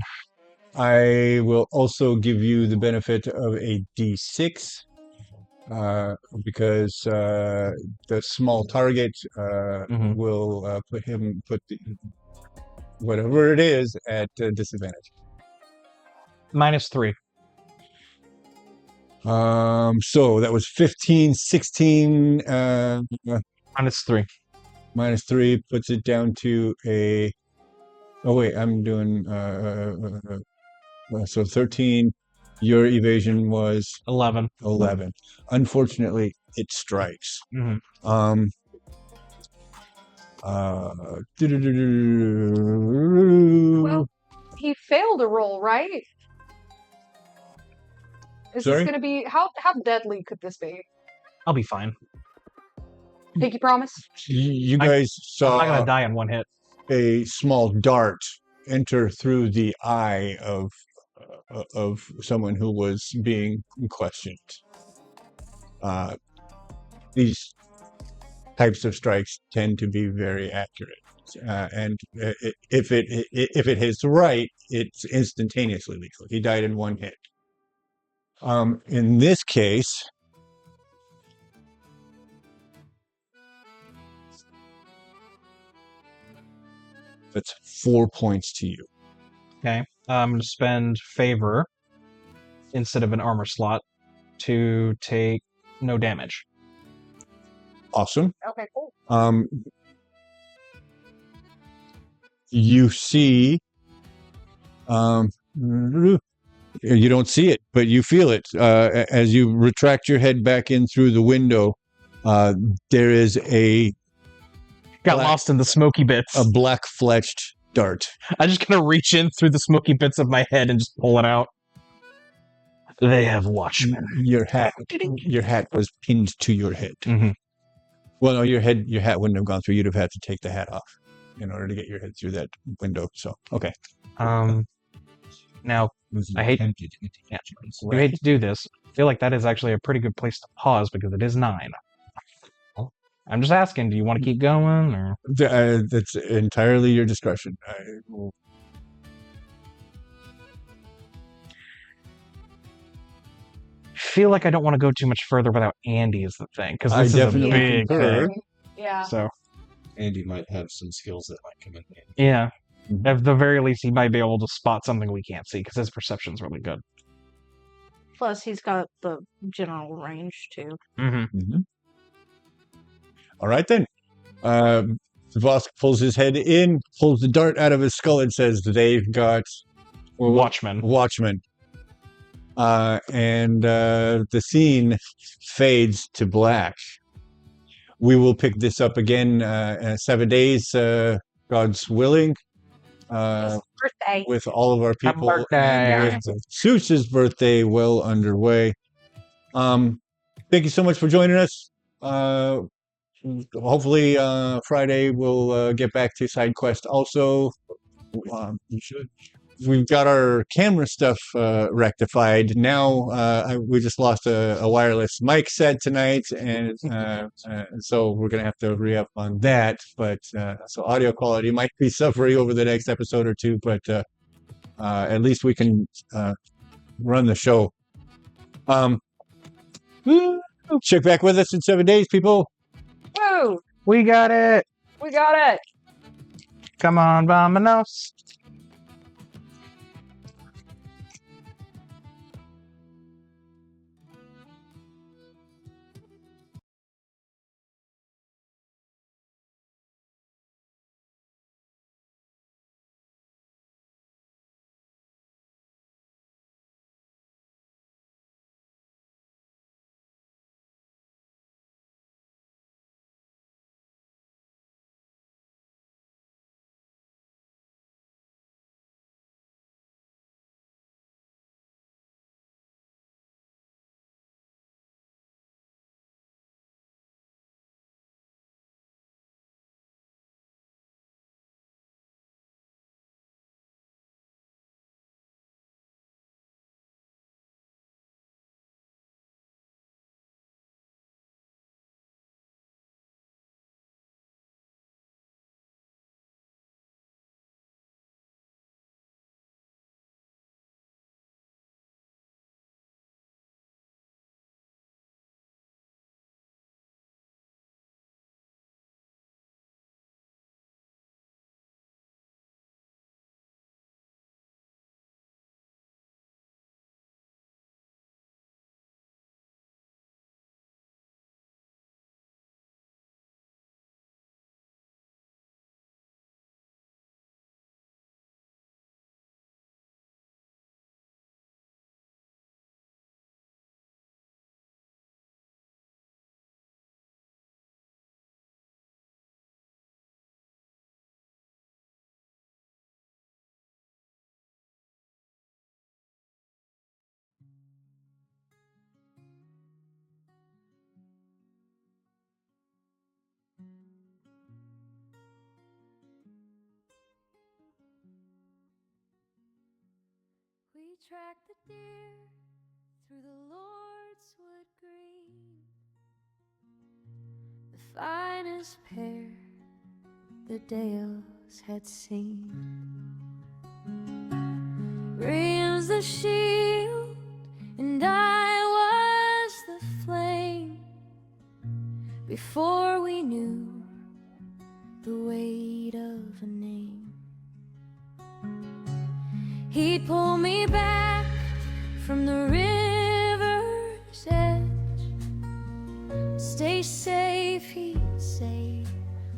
I will also give you the benefit of a D6 because the small target will put whatever it is at disadvantage. -3. So that was 15, 16. -3. -3 puts it down to a. Oh wait, I'm doing so 13. Your evasion was 11. 11. Unfortunately, it strikes. Mm-hmm. Well, he failed a roll, right? Is Sorry? this going to be how deadly could this be? I'll be fine. Pinky promise? You guys I'm not saw gonna die in one hit. a small dart enter through the eye of someone who was being questioned. These types of strikes tend to be very accurate, and if it hits right, it's instantaneously lethal. He died in one hit. In this case, that's 4 points to you. Okay. I'm going to spend favor instead of an armor slot to take no damage. Awesome. Okay, cool. You see, you don't see it, but you feel it as you retract your head back in through the window. There is Got lost in the smoky bits. a black-fletched dart. I'm just gonna reach in through the smoky bits of my head and just pull it out. They have watchmen. Your hat was pinned to your head. Mhm. Well, no, your hat wouldn't have gone through. You'd have had to take the hat off in order to get your head through that window. So, okay. Now, I hate you hate to do this. I feel like that is actually a pretty good place to pause because it is 9. I'm just asking, do you want to keep going or? That's entirely your discretion. Feel like I don't want to go too much further without Andy is the thing because this is a definitely big concur. thing. Yeah. So Andy might have some skills that might come in handy. yeah, at the very least, he might be able to spot something we can't see because his perception's really good. Plus, he's got the general range too. Mm-hmm. All right, then. Vosk pulls his head in, pulls the dart out of his skull, and says, they've got Watchmen. And the scene fades to black. We will pick this up again in 7 days, God's willing. Birthday. With all of our people birthday. and with Seuss's birthday well underway. Thank you so much for joining us. Hopefully Friday we'll get back to side quest. Also, you should. We've got our camera stuff rectified. Now we just lost a wireless mic set tonight, and so we're gonna have to re-up on that. But so audio quality might be suffering over the next episode or two, but at least we can run the show. Check back with us in 7 days, people. Woo! We got it. We got it. Come on, vamonos. We tracked the deer through the Lord's wood green, the finest pair the Dales had seen. Rams the shield, and I was the flame. Before we knew the weight of a name, he'd pull me back from the river's edge. Stay safe, he'd say,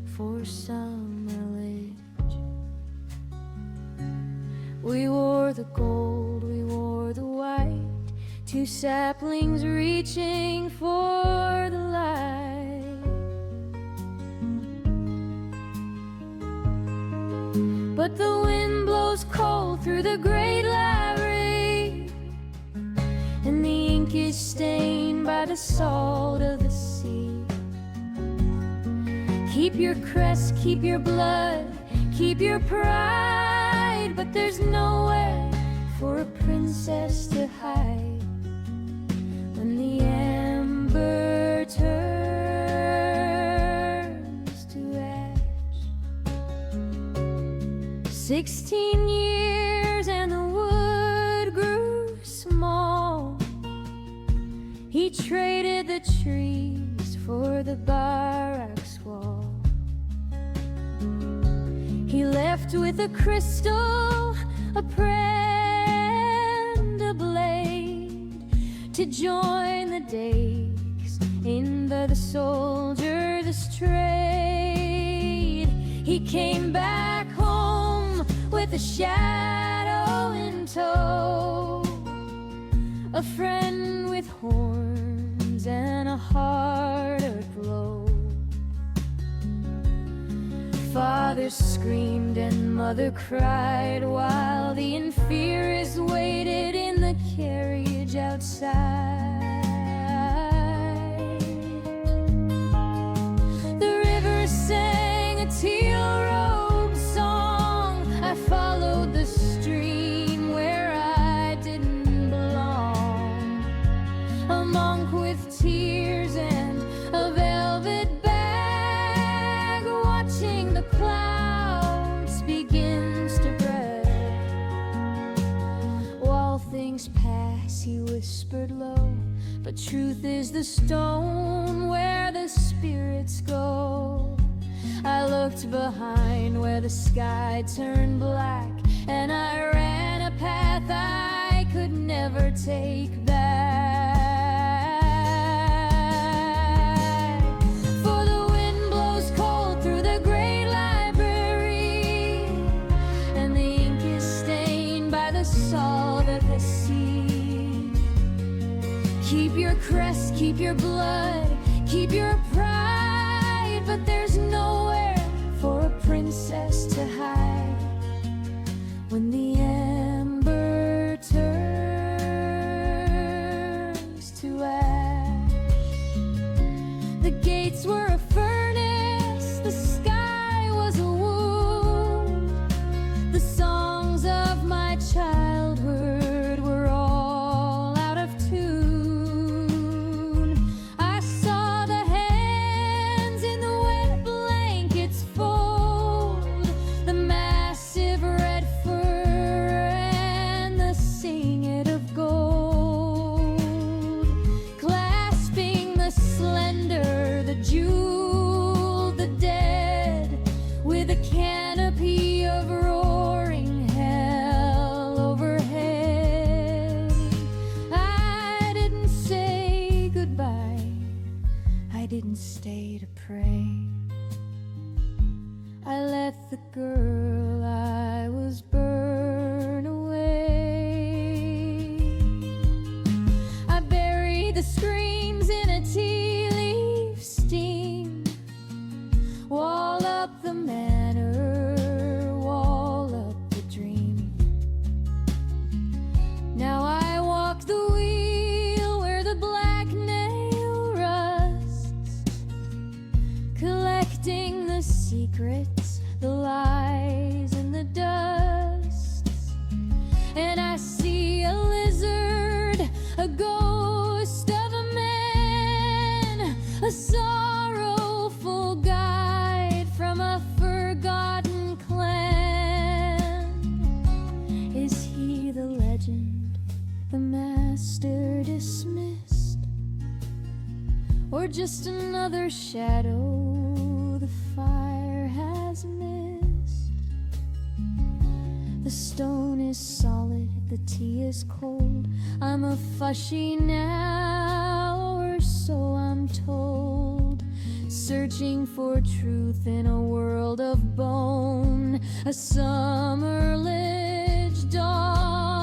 for summer ledge. We wore the gold, we wore the white, two saplings reaching for the light. But the wind blows cold through the great library, and the salt of the sea. Keep your crest, keep your blood, keep your pride, but there's nowhere for a princess to hide when the ember turns to ash. 16 years and the wood grew small. He traded the trees for the barracks wall. He left with a crystal, a brand, a blade, to join the Dakes in the soldier's trade. He came back home with a shadow in tow, a friend with horns and a heart aglow. Father screamed and mother cried while the inferiors waited in the carriage outside. The river sang a teal-robed song. I followed the stream where I didn't belong. A monk with tears and a velvet bag, watching the clouds begins to break. While things pass, he whispered low, but truth is the stone where the spirits go. I looked behind where the sky turned black, and I ran a path I could never take back. For the wind blows cold through the great library, and the ink is stained by the salt of the sea. Keep your crest, keep your blood, keep your pride, but there's nowhere for a princess to hide when the ember turns to ash. The gates were a furnace, the sky was a wound. The songs of my childhood were all out of tune. I saw the hands in the wet blankets fold, the massive red fur and the singing of gold, clasping the slender, the jeweled, the dead, with a canopy of roaring hell overhead. I didn't say goodbye, I didn't stay to pray. I let the girl I was burn away. I buried the screams in a tea leaf steam. Wall up the manor, wall up the dream. Now I walk the wheel where the black nail rusts, collecting the secrets, the lies, and the dusts. And I see a lizard, a ghost of a man, a sorrowful guide from a forgotten clan. Is he the legend, the master dismissed, or just another shadow the fire has missed? The stone is solid, the tea is cold. I'm a fushy now, or so I'm told, searching for truth in a world of bone. A summer lich dawn